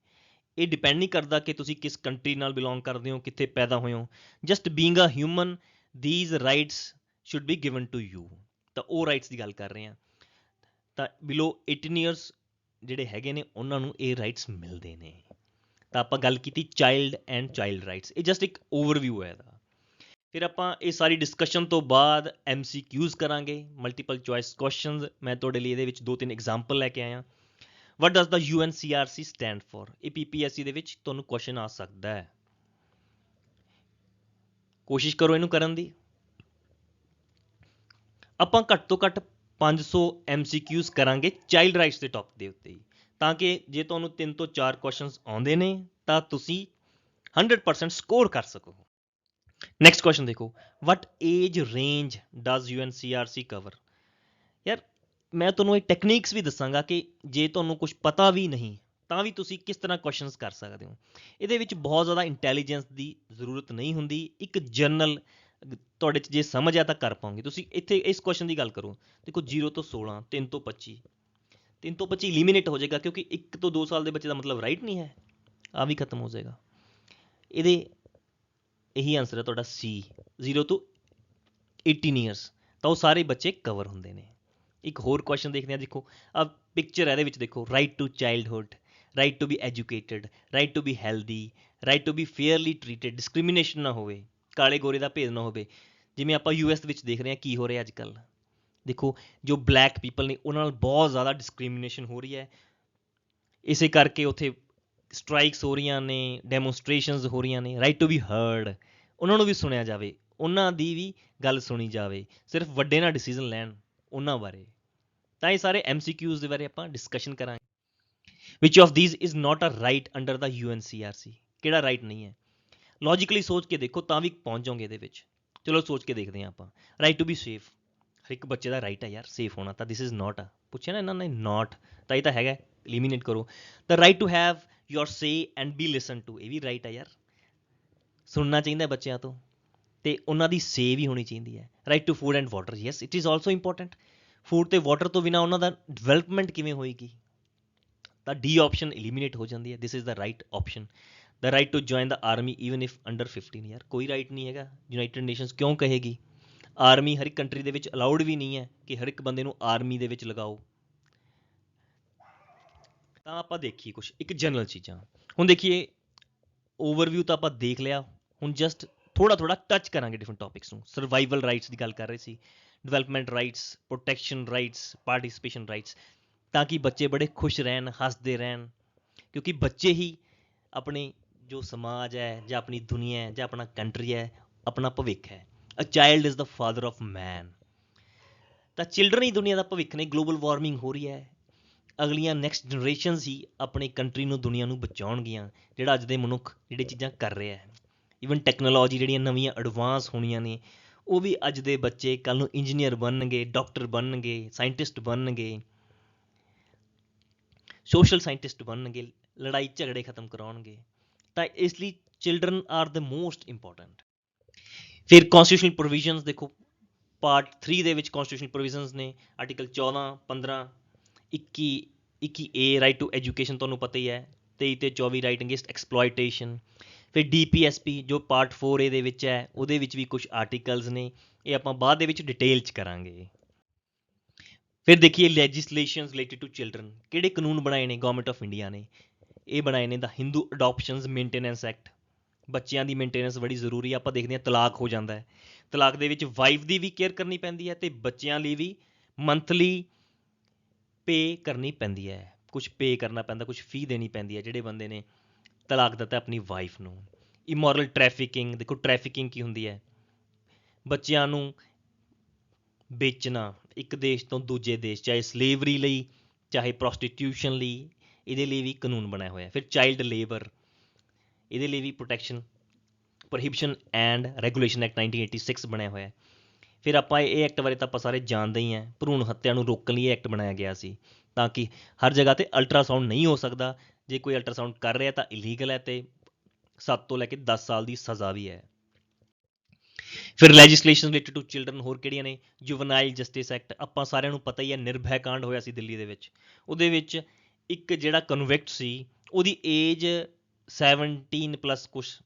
ਇਹ ਡਿਪੈਂਡ ਨਹੀਂ ਕਰਦਾ ਕਿ ਤੁਸੀਂ ਕਿਸ ਕੰਟਰੀ ਨਾਲ ਬਿਲੋਂਗ ਕਰਦੇ ਹੋ, ਕਿੱਥੇ ਪੈਦਾ ਹੋਏ ਹੋ। Just being a human these rights should be given to you. ਤਾਂ ਉਹ ਰਾਈਟਸ ਦੀ ਗੱਲ ਕਰ ਰਹੇ ਹਾਂ। ਤਾਂ ਬਿਲੋ 18 ਈਅਰਸ ਜਿਹੜੇ ਹੈਗੇ ਨੇ ਉਹਨਾਂ ਨੂੰ ਇਹ ਰਾਈਟਸ ਮਿਲਦੇ ਨੇ। ਤਾਂ ਆਪਾਂ ਗੱਲ ਕੀਤੀ ਚਾਈਲਡ ਐਂਡ ਚਾਈਲਡ ਰਾਈਟਸ, ਇਹ ਜਸਟ ਇੱਕ ਓਵਰਵਿਊ ਹੈ ਇਹਦਾ। ਫਿਰ ਆਪਾਂ ਇਹ ਸਾਰੀ ਡਿਸਕਸ਼ਨ ਤੋਂ ਬਾਅਦ MCQs ਕਰਾਂਗੇ, ਮਲਟੀਪਲ ਚੋਇਸ ਕੁਐਸਚਨਸ। ਮੈਂ ਤੁਹਾਡੇ ਲਈ ਇਹਦੇ ਵਿੱਚ 2-3 ਐਗਜ਼ਾਮਪਲ ਲੈ ਕੇ ਆਇਆ। What does the UNCRC stand for? ਇਹ PPSC ਦੇ ਵਿੱਚ ਤੁਹਾਨੂੰ ਕੁਐਸਚਨ ਆ ਸਕਦਾ ਹੈ, ਕੋਸ਼ਿਸ਼ ਕਰੋ ਇਹਨੂੰ ਕਰਨ ਦੀ। ਆਪਾਂ ਘੱਟ ਤੋਂ ਘੱਟ 500 MCQs ਕਰਾਂਗੇ ਚਾਈਲਡ ਰਾਈਟਸ ਦੇ ਟੌਪਿਕ ਦੇ ਉੱਤੇ ਹੀ, ਤਾਂ ਕਿ ਜੇ ਤੁਹਾਨੂੰ 3 ਤੋਂ 4 ਕੁਐਸਚਨਸ ਆਉਂਦੇ ਨੇ ਤਾਂ ਤੁਸੀਂ 100% ਸਕੋਰ ਕਰ ਸਕੋ। ਨੈਕਸਟ ਕੁਐਸਚਨ ਦੇਖੋ, what age range does UNCRC cover? ਯਾਰ ਮੈਂ ਤੁਹਾਨੂੰ ਇਹ ਟੈਕਨੀਕਸ ਵੀ ਦੱਸਾਂਗਾ ਕਿ ਜੇ ਤੁਹਾਨੂੰ ਕੁਝ ਪਤਾ ਵੀ ਨਹੀਂ ਤਾਂ ਵੀ ਤੁਸੀਂ ਕਿਸ ਤਰ੍ਹਾਂ ਕੁਐਸਚਨਸ ਕਰ ਸਕਦੇ ਹੋ। ਇਹਦੇ ਵਿੱਚ ਬਹੁਤ ਜ਼ਿਆਦਾ ਇੰਟੈਲੀਜੈਂਸ ਦੀ ਜ਼ਰੂਰਤ ਨਹੀਂ ਹੁੰਦੀ, ਇੱਕ ਜਨਰਲ ਤੁਹਾਡੇ 'ਚ ਜੇ ਸਮਝ ਆ ਤਾਂ ਕਰ ਪਾਓਗੇ ਤੁਸੀਂ। ਇੱਥੇ ਇਸ ਕੁਐਸਚਨ ਦੀ ਗੱਲ ਕਰੋ, ਦੇਖੋ 0 ਤੋਂ 16, 3 ਤੋਂ 25, 3 ਤੋਂ 25 ਇਲੀਮੀਨੇਟ ਹੋ ਜਾਏਗਾ ਕਿਉਂਕਿ 1 ਤੋਂ 2 ਸਾਲ ਦੇ ਬੱਚੇ ਦਾ ਮਤਲਬ ਰਾਈਟ ਨਹੀਂ ਹੈ, ਆ ਵੀ ਖਤਮ ਹੋ ਜਾਏਗਾ। ਇਹਦੇ ਇਹੀ ਆਨਸਰ ਹੈ ਤੁਹਾਡਾ C, 0 ਤੋਂ 18 ਈਅਰਸ, ਤਾਂ ਉਹ ਸਾਰੇ ਬੱਚੇ ਕਵਰ ਹੁੰਦੇ ਨੇ। ਇੱਕ ਹੋਰ ਕੁਐਸਚਨ ਦੇਖਦੇ ਹਾਂ, ਦੇਖੋ ਆ ਪਿਕਚਰ ਇਹਦੇ ਵਿੱਚ ਦੇਖੋ, right to childhood, right to be educated, right to be healthy, right to be fairly treated, discrimination ਨਾ ਹੋਵੇ, ਕਾਲੇ ਗੋਰੇ ਦਾ ਭੇਦ ਨਾ ਹੋਵੇ। ਜਿਵੇਂ ਆਪਾਂ US ਵਿੱਚ ਦੇਖ ਰਹੇ ਹਾਂ ਕੀ ਹੋ ਰਿਹਾ ਅੱਜ ਕੱਲ੍ਹ, ਦੇਖੋ ਜੋ ਬਲੈਕ ਪੀਪਲ ਨੇ ਉਹਨਾਂ ਨਾਲ ਬਹੁਤ ਜ਼ਿਆਦਾ ਡਿਸਕ੍ਰਿਮੀਨੇਸ਼ਨ ਹੋ ਰਹੀ ਹੈ। ਇਸੇ ਕਰਕੇ ਉੱਥੇ ਸਟ੍ਰਾਈਕਸ ਹੋ ਰਹੀਆਂ ਨੇ, ਡੈਮੋਨਸਟ੍ਰੇਸ਼ਨਸ ਹੋ ਰਹੀਆਂ ਨੇ। ਰਾਈਟ ਟੂ ਬੀ ਹਰਡ, ਉਹਨਾਂ ਨੂੰ ਵੀ ਸੁਣਿਆ ਜਾਵੇ, ਉਹਨਾਂ ਦੀ ਵੀ ਗੱਲ ਸੁਣੀ ਜਾਵੇ, ਸਿਰਫ ਵੱਡੇ ਨਾ ਡਿਸੀਜ਼ਨ ਲੈਣ ਉਹਨਾਂ ਬਾਰੇ। ਤਾਂ ਇਹ ਸਾਰੇ MCQs ਦੇ ਬਾਰੇ ਆਪਾਂ ਡਿਸਕਸ਼ਨ ਕਰਾਂਗੇ। Which of these is not a right under the UNCRC? ਕਿਹੜਾ ਰਾਈਟ ਨਹੀਂ ਹੈ? ਲੌਜੀਕਲੀ ਸੋਚ ਕੇ ਦੇਖੋ ਤਾਂ ਵੀ ਪਹੁੰਚ ਜਾਓਗੇ ਇਹਦੇ ਵਿੱਚ। ਚਲੋ ਸੋਚ ਕੇ ਦੇਖਦੇ ਹਾਂ ਆਪਾਂ। ਰਾਈਟ ਟੂ ਬੀ ਸੇਫ, ਹਰ ਇੱਕ ਬੱਚੇ ਦਾ ਰਾਈਟ ਹੈ ਯਾਰ ਸੇਫ ਹੋਣਾ, ਤਾਂ ਦਿਸ ਇਜ਼ ਨਾਟ ਆ, ਪੁੱਛਿਆ ਨਾ ਇਹਨਾਂ ਨੇ ਨਾਟ, ਤਾਂ ਇਹ ਤਾਂ ਹੈਗਾ, ਐਲੀਮੀਨੇਟ ਕਰੋ। The right to have your say and be listen to, ਇਹ ਵੀ ਰਾਈਟ ਹੈ ਯਾਰ, ਸੁਣਨਾ ਚਾਹੀਦਾ ਬੱਚਿਆਂ ਤੋਂ ਤੇ ਉਹਨਾਂ ਦੀ ਸੇ ਵੀ ਹੋਣੀ ਚਾਹੀਦੀ ਹੈ। Right to food and water, yes it is also important. Food ਤੇ ਵਾਟਰ ਤੋਂ ਬਿਨਾਂ ਉਹਨਾਂ ਦਾ ਡਿਵੈਲਪਮੈਂਟ ਕਿਵੇਂ ਹੋਏਗੀ? ਤਾਂ D ਆਪਸ਼ਨ ਐਲੀਮੀਨੇਟ ਹੋ ਜਾਂਦੀ ਹੈ। This is the right option. The right to join the army even if under 15, ਯਾਰ ਕੋਈ ਰਾਈਟ ਨਹੀਂ ਹੈਗਾ। ਯੂਨਾਈਟਿਡ ਨੇਸ਼ਨਸ ਕਿਉਂ ਕਹੇਗੀ? ਆਰਮੀ ਹਰ ਇੱਕ ਕੰਟਰੀ ਦੇ ਵਿੱਚ ਅਲਾਉਡ ਵੀ ਨਹੀਂ ਹੈ ਕਿ ਹਰ ਇੱਕ ਬੰਦੇ ਨੂੰ ਆਰਮੀ ਦੇ ਵਿੱਚ ਲਗਾਓ। ਤਾਂ ਆਪਾਂ ਦੇਖੀਏ ਕੁਛ ਇੱਕ ਜਨਰਲ ਚੀਜ਼ਾਂ। ਹੁਣ ਦੇਖੀਏ ਓਵਰਵਿਊ ਤਾਂ ਆਪਾਂ ਦੇਖ ਲਿਆ, ਹੁਣ ਜਸਟ ਥੋੜਾ ਟੱਚ ਕਰਾਂਗੇ ਡਿਫਰੈਂਟ ਟੌਪਿਕਸ ਨੂੰ। ਸਰਵਾਈਵਲ ਰਾਈਟਸ ਦੀ ਗੱਲ ਕਰ ਰਹੇ ਸੀ, development rights, protection rights, participation rights, ਤਾਂ ਕਿ ਬੱਚੇ ਬੜੇ ਖੁਸ਼ ਰਹਿਣ, ਹੱਸਦੇ ਰਹਿਣ, ਕਿਉਂਕਿ ਬੱਚੇ ਹੀ ਆਪਣੇ ਜੋ ਸਮਾਜ ਹੈ ਜਾਂ ਆਪਣੀ ਦੁਨੀਆ ਹੈ ਜਾਂ ਆਪਣਾ ਕੰਟਰੀ ਹੈ, ਆਪਣਾ ਭਵਿੱਖ ਹੈ। A child is the father of man. ਤਾਂ ਚਿਲਡਰਨ ਹੀ ਦੁਨੀਆ ਦਾ ਭਵਿੱਖ ਨੇ। ਗਲੋਬਲ ਵਾਰਮਿੰਗ ਹੋ ਰਹੀ ਹੈ, ਅਗਲੀਆਂ ਨੈਕਸਟ ਜਨਰੇਸ਼ਨਸ ਹੀ ਆਪਣੀ ਕੰਟਰੀ ਨੂੰ, ਦੁਨੀਆ ਨੂੰ ਬਚਾਉਣਗੀਆਂ, ਜਿਹੜਾ ਅੱਜ ਦੇ ਮਨੁੱਖ ਜਿਹੜੇ ਚੀਜ਼ਾਂ ਕਰ ਰਿਹਾ ਹੈ। ਈਵਨ ਟੈਕਨੋਲੋਜੀ ਜਿਹੜੀਆਂ ਨਵੀਆਂ ਐਡਵਾਂਸ ਹੋਣੀਆਂ ਨੇ, ਉਹ ਵੀ ਅੱਜ ਦੇ ਬੱਚੇ ਕੱਲ੍ਹ ਨੂੰ ਇੰਜੀਨੀਅਰ ਬਣਨਗੇ, ਡਾਕਟਰ ਬਣਨਗੇ, ਸਾਇੰਟਿਸਟ ਬਣਨਗੇ, ਸੋਸ਼ਲ ਸਾਇੰਟਿਸਟ ਬਣਨਗੇ, ਲੜਾਈ ਝਗੜੇ ਖਤਮ ਕਰਾਉਣਗੇ। ਤਾਂ ਇਸ ਲਈ children are the most important. ਫਿਰ ਕੌਨਸਟੀਟਿਊਸ਼ਨਲ ਪ੍ਰੋਵੀਜ਼ਨਸ ਦੇਖੋ, ਪਾਰਟ 3 ਦੇ ਵਿੱਚ ਕੌਨਸਟੀਟਿਊਸ਼ਨਲ ਪ੍ਰੋਵੀਜ਼ਨਸ ਨੇ, article 14, 15, 21, 21A right to education ਤੁਹਾਨੂੰ ਪਤਾ ਹੀ ਹੈ, 23 ਤੇ 24 ਰਾਈਟ ਅਗੇਂਸਟ ਐਕਸਪਲੋਇਟੇਸ਼ਨ। ਫਿਰ DPSP ਜੋ ਪਾਰਟ 4A ਦੇ ਵਿੱਚ ਹੈ, ਉਹਦੇ ਵਿੱਚ ਵੀ ਕੁਝ ਆਰਟੀਕਲਸ ਨੇ, ਇਹ ਆਪਾਂ ਬਾਅਦ ਦੇ ਵਿੱਚ ਡਿਟੇਲ 'ਚ ਕਰਾਂਗੇ। ਫਿਰ ਦੇਖੀਏ ਲੈਜਿਸਲੇਸ਼ਨ ਰਿਲੇਟਡ ਟੂ ਚਿਲਡਰਨ, ਕਿਹੜੇ ਕਾਨੂੰਨ ਬਣਾਏ ਨੇ ਗਵਰਨਮੈਂਟ ਆਫ ਇੰਡੀਆ ਨੇ। ਇਹ ਬਣਾਏ ਨੇ ਦਾ ਹਿੰਦੂ ਅਡੋਪਸ਼ਨਸ ਮੇਨਟੇਨੈਂਸ ਐਕਟ, ਬੱਚਿਆਂ ਦੀ ਮੇਨਟੇਨੈਂਸ ਬੜੀ ਜ਼ਰੂਰੀ ਆ। ਆਪਾਂ ਦੇਖਦੇ ਹਾਂ ਤਲਾਕ ਹੋ ਜਾਂਦਾ ਹੈ, ਤਲਾਕ ਦੇ ਵਿੱਚ ਵਾਈਫ ਦੀ ਵੀ ਕੇਅਰ ਕਰਨੀ ਪੈਂਦੀ ਹੈ, ਅਤੇ ਬੱਚਿਆਂ ਲਈ ਵੀ ਮੰਥਲੀ ਪੇ ਕਰਨੀ ਪੈਂਦੀ ਹੈ, ਕੁਛ ਪੇ ਕਰਨਾ ਪੈਂਦਾ, ਕੁਛ ਫੀ ਦੇਣੀ ਪੈਂਦੀ ਹੈ ਜਿਹੜੇ ਬੰਦੇ ਨੇ ਤਲਾਕ ਦਿੱਤਾ ਆਪਣੀ ਵਾਈਫ ਨੂੰ। ਇਮੋਰਲ ਟਰੈਫਿਕਿੰਗ ਦੇਖੋ, ਟਰੈਫਿਕਿੰਗ ਕੀ ਹੁੰਦੀ ਹੈ, ਬੱਚਿਆਂ ਨੂੰ ਵੇਚਣਾ ਇੱਕ ਦੇਸ਼ ਤੋਂ ਦੂਜੇ ਦੇਸ਼, ਚਾਹੇ ਸਲੇਵਰੀ ਲਈ, ਚਾਹੇ ਪ੍ਰੋਸਟੀਟਿਊਸ਼ਨ ਲਈ, ਇਹਦੇ ਲਈ ਵੀ ਕਾਨੂੰਨ ਬਣਾਇਆ ਹੋਇਆ। ਫਿਰ ਚਾਈਲਡ ਲੇਬਰ, ਇਹਦੇ ਲਈ ਵੀ ਪ੍ਰੋਟੈਕਸ਼ਨ, ਪ੍ਰੋਹਿਬਿਸ਼ਨ ਐਂਡ ਰੈਗੂਲੇਸ਼ਨ ਐਕਟ 1986 ਬਣਿਆ ਹੋਇਆ। ਫਿਰ ਆਪਾਂ ਇਹ ਐਕਟ ਬਾਰੇ ਤਾਂ ਆਪਾਂ ਸਾਰੇ ਜਾਣਦੇ ਹੀ ਹਾਂ, ਭਰੂਣ ਹੱਤਿਆ ਨੂੰ ਰੋਕਣ ਲਈ ਇਹ ਐਕਟ ਬਣਾਇਆ ਗਿਆ ਸੀ, ਤਾਂ ਕਿ ਹਰ ਜਗ੍ਹਾ 'ਤੇ ਅਲਟਰਾਸਾਊਂਡ ਨਹੀਂ ਹੋ ਸਕਦਾ। ਜੇ ਕੋਈ ਅਲਟਰਾਸਾਊਂਡ ਕਰ ਰਿਹਾ ਤਾਂ ਇਲੀਗਲ ਹੈ, ਅਤੇ 7 ਤੋਂ ਲੈ ਕੇ 10 ਸਾਲ ਦੀ ਸਜ਼ਾ ਵੀ ਹੈ। ਫਿਰ ਲੈਜਿਸਲੇਸ਼ਨ ਰਿਲੇਟਡ ਟੂ ਚਿਲਡਰਨ ਹੋਰ ਕਿਹੜੀਆਂ ਨੇ, ਜੁਵਨਾਈਲ ਜਸਟਿਸ ਐਕਟ, ਆਪਾਂ ਸਾਰਿਆਂ ਨੂੰ ਪਤਾ ਹੀ ਹੈ, ਨਿਰਭੈ ਕਾਂਡ ਹੋਇਆ ਸੀ ਦਿੱਲੀ ਦੇ ਵਿੱਚ, ਉਹਦੇ ਵਿੱਚ ਇੱਕ ਜਿਹੜਾ ਕਨਵਿਕਟ ਸੀ ਉਹਦੀ ਏਜ 17+ ਕੁਛ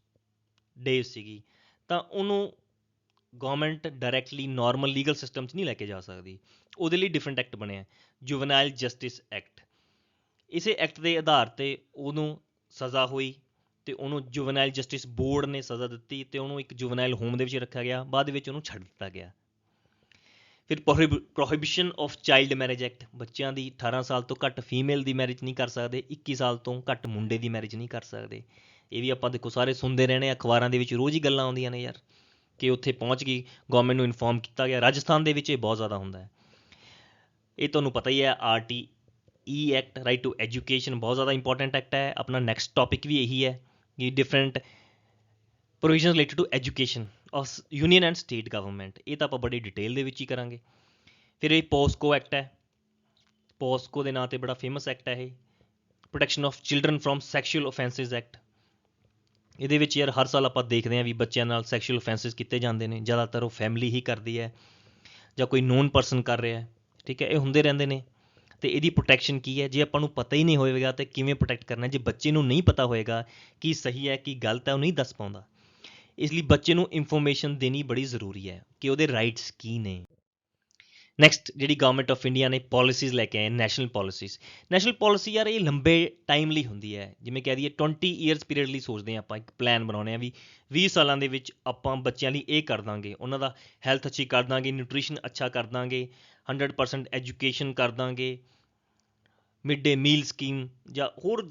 ਡੇਜ਼ ਸੀਗੀ, ਤਾਂ ਉਹਨੂੰ government directly normal legal system 'ਚ ਨਹੀਂ ਲੈ ਕੇ ਜਾ ਸਕਦੀ, ਉਹਦੇ ਲਈ ਡਿਫਰੈਂਟ ਐਕਟ ਬਣਿਆ, ਜੁਵਨਾਈਲ ਜਸਟਿਸ ਐਕਟ। ਇਸੇ ਐਕਟ ਦੇ ਆਧਾਰ 'ਤੇ ਉਹਨੂੰ ਸਜ਼ਾ ਹੋਈ, ਅਤੇ ਉਹਨੂੰ ਜੁਵਨਾਈਲ ਜਸਟਿਸ ਬੋਰਡ ਨੇ ਸਜ਼ਾ ਦਿੱਤੀ, ਅਤੇ ਉਹਨੂੰ ਇੱਕ ਜੁਵਨਾਈਲ ਹੋਮ ਦੇ ਵਿੱਚ ਰੱਖਿਆ ਗਿਆ, ਬਾਅਦ ਵਿੱਚ ਉਹਨੂੰ ਛੱਡ ਦਿੱਤਾ ਗਿਆ। ਫਿਰ ਪ੍ਰੋਹਿਬਿਸ਼ਨ ਆਫ ਚਾਈਲਡ ਮੈਰਿਜ ਐਕਟ, ਬੱਚਿਆਂ ਦੀ 18 ਸਾਲ ਤੋਂ ਘੱਟ ਫੀਮੇਲ ਦੀ ਮੈਰਿਜ ਨਹੀਂ ਕਰ ਸਕਦੇ, 21 ਸਾਲ ਤੋਂ ਘੱਟ ਮੁੰਡੇ ਦੀ ਮੈਰਿਜ ਨਹੀਂ ਕਰ ਸਕਦੇ। ਇਹ ਵੀ ਆਪਾਂ ਦੇਖੋ ਸਾਰੇ ਸੁਣਦੇ ਰਹਿਣੇ, ਅਖਬਾਰਾਂ ਦੇ ਵਿੱਚ ਰੋਜ਼ ਹੀ ਗੱਲਾਂ ਆਉਂਦੀਆਂ ਨੇ ਯਾਰ, ਕਿ ਉੱਥੇ ਪਹੁੰਚ ਗਈ, ਗਵਰਨਮੈਂਟ ਨੂੰ ਇਨਫੋਰਮ ਕੀਤਾ ਗਿਆ। ਰਾਜਸਥਾਨ ਦੇ ਵਿੱਚ ਇਹ ਬਹੁਤ ਜ਼ਿਆਦਾ ਹੁੰਦਾ ਹੈ। ਇਹ ਤੁਹਾਨੂੰ ਪਤਾ ਹੀ ਹੈ, RTE act right to education, ਬਹੁਤ ਜ਼ਿਆਦਾ ਇੰਪੋਰਟੈਂਟ ਐਕਟ ਹੈ। ਆਪਣਾ ਨੈਕਸਟ ਟੌਪਿਕ ਵੀ ਇਹੀ ਹੈ ਕਿ different provision related to education of union and state government, ਇਹ ਤਾਂ ਆਪਾਂ ਬੜੀ ਡਿਟੇਲ ਦੇ ਵਿੱਚ ਹੀ ਕਰਾਂਗੇ। ਫਿਰ ਇਹ ਪੋਸਕੋ ਐਕਟ ਹੈ, ਪੋਸਕੋ ਦੇ ਨਾਂ 'ਤੇ ਬੜਾ ਫੇਮਸ ਐਕਟ ਹੈ ਇਹ, protection of children from sexual offences act. ਇਹਦੇ ਵਿੱਚ ਯਾਰ ਹਰ ਸਾਲ ਆਪਾਂ ਦੇਖਦੇ ਹਾਂ ਵੀ ਬੱਚਿਆਂ ਨਾਲ ਸੈਕਸ਼ੂਅਲ ਓਫੈਂਸਿਸ ਕੀਤੇ ਜਾਂਦੇ ਨੇ, ਜ਼ਿਆਦਾਤਰ ਉਹ ਫੈਮਿਲੀ ਹੀ ਕਰਦੀ ਹੈ ਜਾਂ ਕੋਈ ਨੋਨ ਪਰਸਨ ਕਰ ਰਿਹਾ, ਠੀਕ ਹੈ, ਇਹ ਹੁੰਦੇ ਰਹਿੰਦੇ ਨੇ। ਅਤੇ ਇਹਦੀ ਪ੍ਰੋਟੈਕਸ਼ਨ ਕੀ ਹੈ, ਜੇ ਆਪਾਂ ਨੂੰ ਪਤਾ ਹੀ ਨਹੀਂ ਹੋਵੇਗਾ ਤਾਂ ਕਿਵੇਂ ਪ੍ਰੋਟੈਕਟ ਕਰਨਾ, ਜੇ ਬੱਚੇ ਨੂੰ ਨਹੀਂ ਪਤਾ ਹੋਏਗਾ ਕੀ ਸਹੀ ਹੈ ਕੀ ਗਲਤ ਹੈ, ਉਹ ਨਹੀਂ ਦੱਸ ਪਾਉਂਦਾ। ਇਸ ਲਈ ਬੱਚੇ ਨੂੰ ਇਨਫੋਰਮੇਸ਼ਨ ਦੇਣੀ ਬੜੀ ਜ਼ਰੂਰੀ ਹੈ ਕਿ ਉਹਦੇ ਰਾਈਟਸ ਕੀ ਨੇ। ਨੈਕਸਟ ਜਿਹੜੀ ਗਵਰਨਮੈਂਟ ਆਫ ਇੰਡੀਆ ਨੇ ਪੋਲਿਸੀਜ਼ ਲੈ ਕੇ ਆਏ, ਨੈਸ਼ਨਲ ਪੋਲਿਸੀਜ਼। ਨੈਸ਼ਨਲ ਪੋਲਿਸੀ ਯਾਰ ਇਹ ਲੰਬੇ ਟਾਈਮ ਲਈ ਹੁੰਦੀ ਹੈ, ਜਿਵੇਂ ਕਹਿ ਦਈਏ 20 ਈਅਰਸ ਪੀਰੀਅਡ ਲਈ ਸੋਚਦੇ ਹਾਂ ਆਪਾਂ, ਇੱਕ ਪਲਾਨ ਬਣਾਉਂਦੇ ਹਾਂ ਵੀ 20 ਸਾਲਾਂ ਦੇ ਵਿੱਚ ਆਪਾਂ ਬੱਚਿਆਂ ਲਈ ਇਹ ਕਰ ਦਾਂਗੇ, ਉਹਨਾਂ ਦਾ ਹੈਲਥ ਅੱਛੀ ਕਰ ਦਾਂਗੇ, ਨਿਊਟ੍ਰੀਸ਼ਨ ਅੱਛਾ ਕਰ ਦਾਂਗੇ, 100% ਐਜੂਕੇਸ਼ਨ ਕਰ ਦਾਂਗੇ, ਮਿਡ ਡੇ ਮੀਲ ਸਕੀਮ ਜਾਂ ਹੋਰ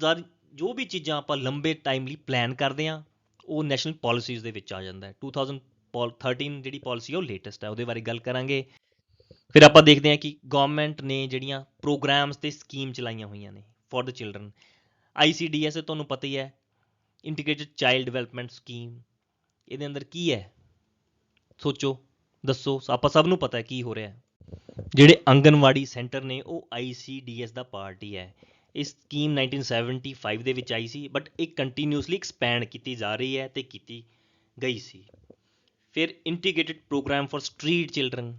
ਜੋ ਵੀ ਚੀਜ਼ਾਂ ਆਪਾਂ ਲੰਬੇ ਟਾਈਮ ਲਈ ਪਲਾਨ ਕਰਦੇ ਹਾਂ, ਉਹ ਨੈਸ਼ਨਲ ਪੋਲਿਸੀਜ਼ ਦੇ ਵਿੱਚ ਆ ਜਾਂਦਾ ਹੈ। 2013 ਜਿਹੜੀ ਪੋਲਿਸੀ ਹੈ ਉਹ ਲੇਟੈਸਟ ਹੈ, ਉਹਦੇ ਬਾਰੇ ਗੱਲ ਕਰਾਂਗੇ। ਫਿਰ ਆਪਾਂ ਦੇਖਦੇ ਹਾਂ ਕਿ ਗਵਰਨਮੈਂਟ ਨੇ ਜਿਹੜੀਆਂ ਪ੍ਰੋਗਰਾਮਸ ਅਤੇ ਸਕੀਮ ਚਲਾਈਆਂ ਹੋਈਆਂ ਨੇ ਫॉर ਦ ਚਿਲਡਰਨ। ICDS ਤੁਹਾਨੂੰ ਪਤਾ ਹੀ ਹੈ, ਇੰਟੀਗ੍ਰੇਟਿਡ ਚਾਈਲਡ ਡਿਵੈਲਪਮੈਂਟ ਸਕੀਮ। ਇਹਦੇ ਅੰਦਰ ਕੀ ਹੈ, ਸੋਚੋ, ਦੱਸੋ, ਆਪਾਂ ਸਭ ਨੂੰ ਪਤਾ ਹੈ ਕੀ ਹੋ ਰਿਹਾ। ਜਿਹੜੇ ਆਂਗਨਵਾੜੀ ਸੈਂਟਰ ਨੇ ਉਹ ICDS ਦਾ ਪਾਰਟ ਹੀ ਹੈ। ਇਹ ਸਕੀਮ 1975 ਦੇ ਵਿੱਚ ਆਈ ਸੀ, ਬਟ ਇਹ ਕੰਟੀਨਿਊਸਲੀ ਐਕਸਪੈਂਡ ਕੀਤੀ ਜਾ ਰਹੀ ਹੈ ਅਤੇ ਕੀਤੀ ਗਈ ਸੀ। ਫਿਰ integrated programme for street children,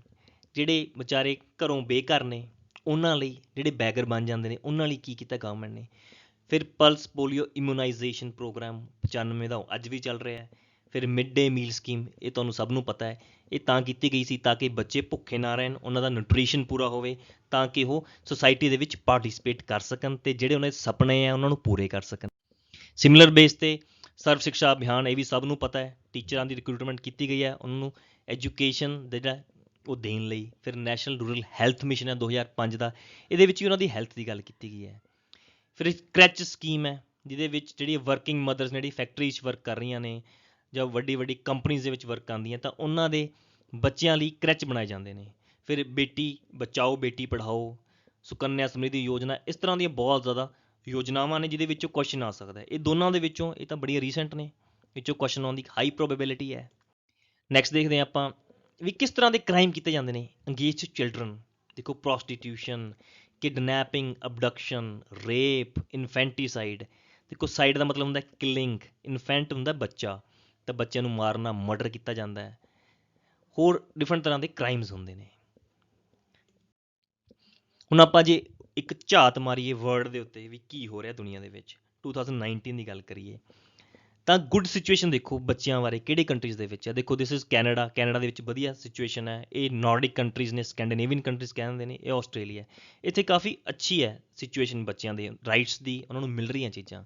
ਜਿਹੜੇ ਵਿਚਾਰੇ ਘਰੋਂ ਬੇਘਰ ਨੇ, ਉਹਨਾਂ ਲਈ, ਜਿਹੜੇ ਬੈਗਰ ਬਣ ਜਾਂਦੇ ਨੇ, ਉਹਨਾਂ ਲਈ ਕੀ ਕੀਤਾ ਗਵਰਨਮੈਂਟ ਨੇ। ਫਿਰ ਪਲਸ ਪੋਲੀਓ ਇਮੂਨਾਈਜੇਸ਼ਨ ਪ੍ਰੋਗਰਾਮ 95 ਦਾ ਅੱਜ ਵੀ ਚੱਲ ਰਿਹਾ ਹੈ। ਫਿਰ ਮਿਡ ਡੇ ਮੀਲ ਸਕੀਮ, ਇਹ ਤੁਹਾਨੂੰ ਸਭ ਨੂੰ ਪਤਾ ਹੈ, ਇਹ ਤਾਂ ਕੀਤੀ ਗਈ ਸੀ ਤਾਂ ਕਿ ਬੱਚੇ ਭੁੱਖੇ ਨਾ ਰਹਿਣ, ਉਹਨਾਂ ਦਾ ਨਿਊਟ੍ਰੀਸ਼ਨ ਪੂਰਾ ਹੋਵੇ, ਤਾਂ ਕਿ ਉਹ ਸੁਸਾਇਟੀ ਦੇ ਵਿੱਚ ਪਾਰਟੀਸਪੇਟ ਕਰ ਸਕਣ ਅਤੇ ਜਿਹੜੇ ਉਹਨਾਂ ਦੇ ਸੁਪਨੇ ਆ ਉਹਨਾਂ ਨੂੰ ਪੂਰੇ ਕਰ ਸਕਣ। ਸਿਮਿਲਰ ਬੇਸ 'ਤੇ ਸਰਵ ਸਿਕਸ਼ਾ ਅਭਿਆਨ, ਇਹ ਵੀ ਸਭ ਨੂੰ ਪਤਾ ਹੈ, ਟੀਚਰਾਂ ਦੀ ਰਿਕਰੂਟਮੈਂਟ ਕੀਤੀ ਗਈ ਹੈ ਉਹਨਾਂ ਨੂੰ ਐਜੂਕੇਸ਼ਨ ਜਿਹੜਾ ਉਹ ਦੇਣ ਲਈ। ਫਿਰ ਨੈਸ਼ਨਲ ਰੂਰਲ ਹੈਲਥ ਮਿਸ਼ਨ ਹੈ 2005 ਦਾ, ਇਹਦੇ ਵਿੱਚ ਵੀ ਉਹਨਾਂ ਦੀ ਹੈਲਥ ਦੀ ਗੱਲ ਕੀਤੀ ਗਈ ਹੈ। ਫਿਰ ਕਰੈਚ ਸਕੀਮ ਹੈ, ਜਿਹਦੇ ਵਿੱਚ ਜਿਹੜੀ ਵਰਕਿੰਗ ਮਦਰਸ ਨੇ, ਜਿਹੜੀ ਫੈਕਟਰੀ 'ਚ ਵਰਕ ਕਰ ਰਹੀਆਂ ਨੇ ਜਾਂ ਵੱਡੀ ਵੱਡੀ ਕੰਪਨੀਜ਼ ਦੇ ਵਿੱਚ ਵਰਕ ਆਉਂਦੀਆਂ, ਤਾਂ ਉਹਨਾਂ ਦੇ ਬੱਚਿਆਂ ਲਈ ਕਰੈਚ ਬਣਾਏ ਜਾਂਦੇ ਨੇ। ਫਿਰ ਬੇਟੀ ਬਚਾਓ ਬੇਟੀ ਪੜ੍ਹਾਓ, ਸੁਕੰਨਿਆ ਸਮ੍ਰਿਧੀ ਯੋਜਨਾ, ਇਸ ਤਰ੍ਹਾਂ ਦੀਆਂ ਬਹੁਤ ਜ਼ਿਆਦਾ ਯੋਜਨਾਵਾਂ ਨੇ ਜਿਹਦੇ ਵਿੱਚੋਂ ਕੁਐਸਚਨ ਆ ਸਕਦਾ ਹੈ। ਇਹ ਦੋਨਾਂ ਦੇ ਵਿੱਚੋਂ ਇਹ ਤਾਂ ਬੜੀਆਂ ਰੀਸੈਂਟ ਨੇ, ਵਿੱਚੋਂ ਕੁਐਸਚਨ ਆਉਣ ਦੀ ਹਾਈ ਪ੍ਰੋਬੇਬਿਲਿਟੀ ਹੈ। ਨੈਕਸਟ ਦੇਖਦੇ ਹਾਂ ਆਪਾਂ ਵੀ ਕਿਸ ਤਰ੍ਹਾਂ ਦੇ ਕ੍ਰਾਈਮ ਕੀਤੇ ਜਾਂਦੇ ਨੇ ਅੰਗੇਜ ਚਿਲਡਰਨ। ਦੇਖੋ ਪ੍ਰੋਸਟੀਟਿਊਸ਼ਨ, ਕਿਡਨੈਪਿੰਗ, ਅਬਡਕਸ਼ਨ, ਰੇਪ, ਇਨਫੈਂਟੀਸਾਈਡ। ਦੇਖੋ ਸਾਈਡ ਦਾ ਮਤਲਬ ਹੁੰਦਾ ਕਿਲਿੰਗ, ਇਨਫੈਂਟ ਹੁੰਦਾ ਬੱਚਾ, ਤਾਂ ਬੱਚਿਆਂ ਨੂੰ ਮਾਰਨਾ, ਮਰਡਰ ਕੀਤਾ ਜਾਂਦਾ ਹੈ। ਹੋਰ ਡਿਫਰੈਂਟ ਤਰ੍ਹਾਂ ਦੇ ਕ੍ਰਾਈਮਸ ਹੁੰਦੇ ਨੇ। ਹੁਣ ਆਪਾਂ ਜੇ ਇੱਕ ਝਾਤ ਮਾਰੀਏ ਵਰਲਡ ਦੇ ਉੱਤੇ ਵੀ ਕੀ ਹੋ ਰਿਹਾ ਦੁਨੀਆ ਦੇ ਵਿੱਚ, 2019 ਦੀ ਗੱਲ ਕਰੀਏ ਤਾਂ ਗੁੱਡ ਸਿਚੁਏਸ਼ਨ ਦੇਖੋ ਬੱਚਿਆਂ ਬਾਰੇ ਕਿਹੜੇ ਕੰਟਰੀਜ਼ ਦੇ ਵਿੱਚ ਹੈ। ਦੇਖੋ ਦਿਸ ਇਜ਼ ਕੈਨੇਡਾ, ਕੈਨੇਡਾ ਦੇ ਵਿੱਚ ਵਧੀਆ ਸਿਚੁਏਸ਼ਨ ਹੈ। ਇਹ ਨਾਰਡਿਕ ਕੰਟਰੀਜ਼ ਨੇ, ਸਕੈਂਡੀਨੇਵੀਅਨ ਕੰਟਰੀਜ਼ ਕਹਿੰਦੇ ਨੇ। ਇਹ ਆਸਟ੍ਰੇਲੀਆ, ਇੱਥੇ ਕਾਫੀ ਅੱਛੀ ਹੈ ਸਿਚੁਏਸ਼ਨ ਬੱਚਿਆਂ ਦੇ ਰਾਈਟਸ ਦੀ, ਉਹਨਾਂ ਨੂੰ ਮਿਲ ਰਹੀਆਂ ਚੀਜ਼ਾਂ।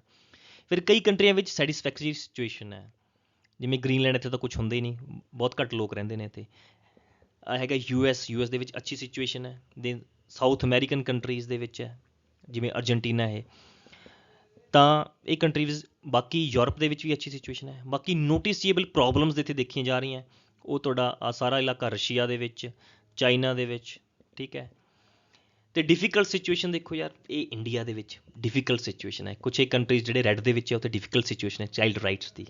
ਫਿਰ ਕਈ ਕੰਟਰੀਆਂ ਵਿੱਚ ਸੈਟਿਸਫੈਕਟਰੀ ਸਿਚੁਏਸ਼ਨ ਹੈ, ਜਿਵੇਂ ਗ੍ਰੀਨਲੈਂਡ, ਇੱਥੇ ਤਾਂ ਕੁਛ ਹੁੰਦਾ ਹੀ ਨਹੀਂ, ਬਹੁਤ ਘੱਟ ਲੋਕ ਰਹਿੰਦੇ ਨੇ ਇੱਥੇ। ਹੈਗਾ ਯੂਐਸ ਦੇ ਵਿੱਚ ਅੱਛੀ ਸਿਚੁਏਸ਼ਨ ਹੈ। ਦੇ ਸਾਊਥ ਅਮੈਰੀਕਨ ਕੰਟਰੀਜ਼ ਦੇ ਵਿੱਚ ਹੈ, ਜਿਵੇਂ ਅਰਜਨਟੀਨਾ ਹੈ। ਤਾਂ ਇਹ ਕੰਟਰੀਜ਼, ਬਾਕੀ ਯੂਰਪ ਦੇ ਵਿੱਚ ਵੀ ਅੱਛੀ ਸਿਚੁਏਸ਼ਨ ਹੈ। ਬਾਕੀ ਨੋਟਿਸੇਬਲ ਪ੍ਰੋਬਲਮਸ ਇੱਥੇ ਦੇਖੀਆਂ ਜਾ ਰਹੀਆਂ, ਉਹ ਤੁਹਾਡਾ ਆ ਸਾਰਾ ਇਲਾਕਾ ਰਸ਼ੀਆ ਦੇ ਵਿੱਚ, ਚਾਈਨਾ ਦੇ ਵਿੱਚ, ਠੀਕ ਹੈ। ਅਤੇ ਡਿਫੀਕਲਟ ਸਿਚੁਏਸ਼ਨ ਦੇਖੋ ਯਾਰ, ਇਹ ਇੰਡੀਆ ਦੇ ਵਿੱਚ ਡਿਫੀਕਲਟ ਸਿਚੁਏਸ਼ਨ ਹੈ। ਕੁਛ ਇਹ ਕੰਟਰੀਜ਼ ਜਿਹੜੇ ਰੈੱਡ ਦੇ ਵਿੱਚ ਹੈ ਉੱਥੇ ਡਿਫੀਕਲਟ ਸਿਚੁਏਸ਼ਨ ਹੈ ਚਾਈਲਡ ਰਾਈਟਸ ਦੀ।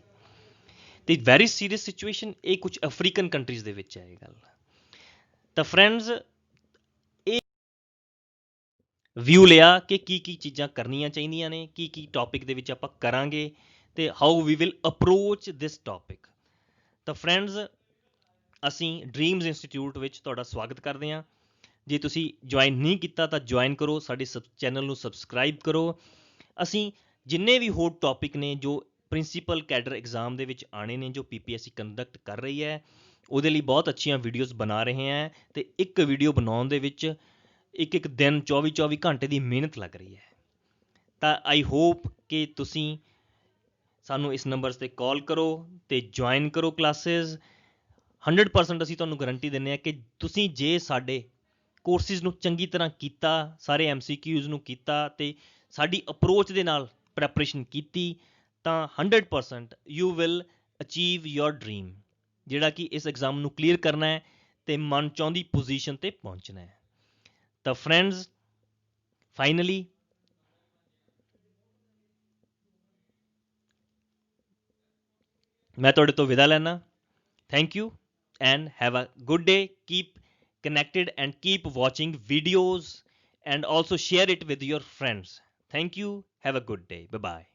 ਅਤੇ ਵੈਰੀ ਸੀਰੀਅਸ ਸਿਚੁਏਸ਼ਨ ਇਹ ਕੁਛ ਅਫਰੀਕਨ ਕੰਟਰੀਜ਼ ਦੇ ਵਿੱਚ ਹੈ ਇਹ ਗੱਲ। ਤਾਂ ਫਰੈਂਡਸ, ਇਹ ਵਿਊ ਲਿਆ ਕਿ ਕੀ ਕੀ ਚੀਜ਼ਾਂ ਕਰਨੀਆਂ ਚਾਹੀਦੀਆਂ ਨੇ, ਕੀ ਕੀ ਟੌਪਿਕ ਦੇ ਵਿੱਚ ਆਪਾਂ ਕਰਾਂਗੇ, ਅਤੇ how we will approach this topic. ਤਾਂ ਫਰੈਂਡਸ, ਅਸੀਂ ਡਰੀਮਜ਼ ਇੰਸਟੀਚਿਊਟ ਵਿੱਚ ਤੁਹਾਡਾ ਸਵਾਗਤ ਕਰਦੇ ਹਾਂ। ਜੇ ਤੁਸੀਂ ਜੁਆਇਨ ਨਹੀਂ ਕੀਤਾ ਤਾਂ ਜੁਆਇਨ ਕਰੋ, ਸਾਡੇ ਚੈਨਲ ਨੂੰ ਸਬਸਕ੍ਰਾਈਬ ਕਰੋ। ਅਸੀਂ ਜਿੰਨੇ ਵੀ ਹੋਰ ਟੌਪਿਕ ਨੇ ਜੋ ਪ੍ਰਿੰਸੀਪਲ ਕੈਡਰ ਐਗਜ਼ਾਮ ਦੇ ਵਿੱਚ ਆਉਣੇ ਨੇ, ਜੋ PPSC ਕੰਡਕਟ ਕਰ ਰਹੀ ਹੈ, ਉਹਦੇ ਲਈ ਬਹੁਤ ਅੱਛੀਆਂ ਵੀਡੀਓਜ਼ ਬਣਾ ਰਹੇ ਹਾਂ। ਅਤੇ ਇੱਕ ਵੀਡੀਓ ਬਣਾਉਣ ਦੇ ਵਿੱਚ ਇੱਕ ਦਿਨ 24 ਘੰਟੇ ਦੀ ਮਿਹਨਤ ਲੱਗ ਰਹੀ ਹੈ। ਤਾਂ ਆਈ ਹੋਪ ਕਿ ਤੁਸੀਂ ਸਾਨੂੰ ਇਸ ਨੰਬਰ 'ਤੇ ਕਾਲ ਕਰੋ ਅਤੇ ਜੁਆਇਨ ਕਰੋ ਕਲਾਸਿਸ। 100% ਅਸੀਂ ਤੁਹਾਨੂੰ ਗਰੰਟੀ ਦਿੰਦੇ ਹਾਂ ਕਿ ਤੁਸੀਂ ਜੇ ਸਾਡੇ ਕੋਰਸਿਸ ਨੂੰ ਚੰਗੀ ਤਰ੍ਹਾਂ ਕੀਤਾ, ਸਾਰੇ MCQs ਨੂੰ ਕੀਤਾ ਅਤੇ ਸਾਡੀ ਅਪਰੋਚ ਦੇ ਨਾਲ ਪ੍ਰੈਪਰੇਸ਼ਨ ਕੀਤੀ, ਤਾਂ 100% you will achieve your dream, ਜਿਹੜਾ ਕਿ ਇਸ ਐਗਜ਼ਾਮ ਨੂੰ ਕਲੀਅਰ ਕਰਨਾ ਹੈ ਅਤੇ ਮਨ ਚਾਹੁੰਦੀ ਪੋਜੀਸ਼ਨ 'ਤੇ ਪਹੁੰਚਣਾ ਹੈ। ਤਾਂ ਫਰੈਂਡਸ, ਫਾਈਨਲੀ ਮੈਂ ਤੁਹਾਡੇ ਤੋਂ ਵਿਦਾ ਲੈਣਾ। Thank you and have a good day. Keep connected and keep watching videos and also share it with your friends. Thank you. Have a good day. Bye bye.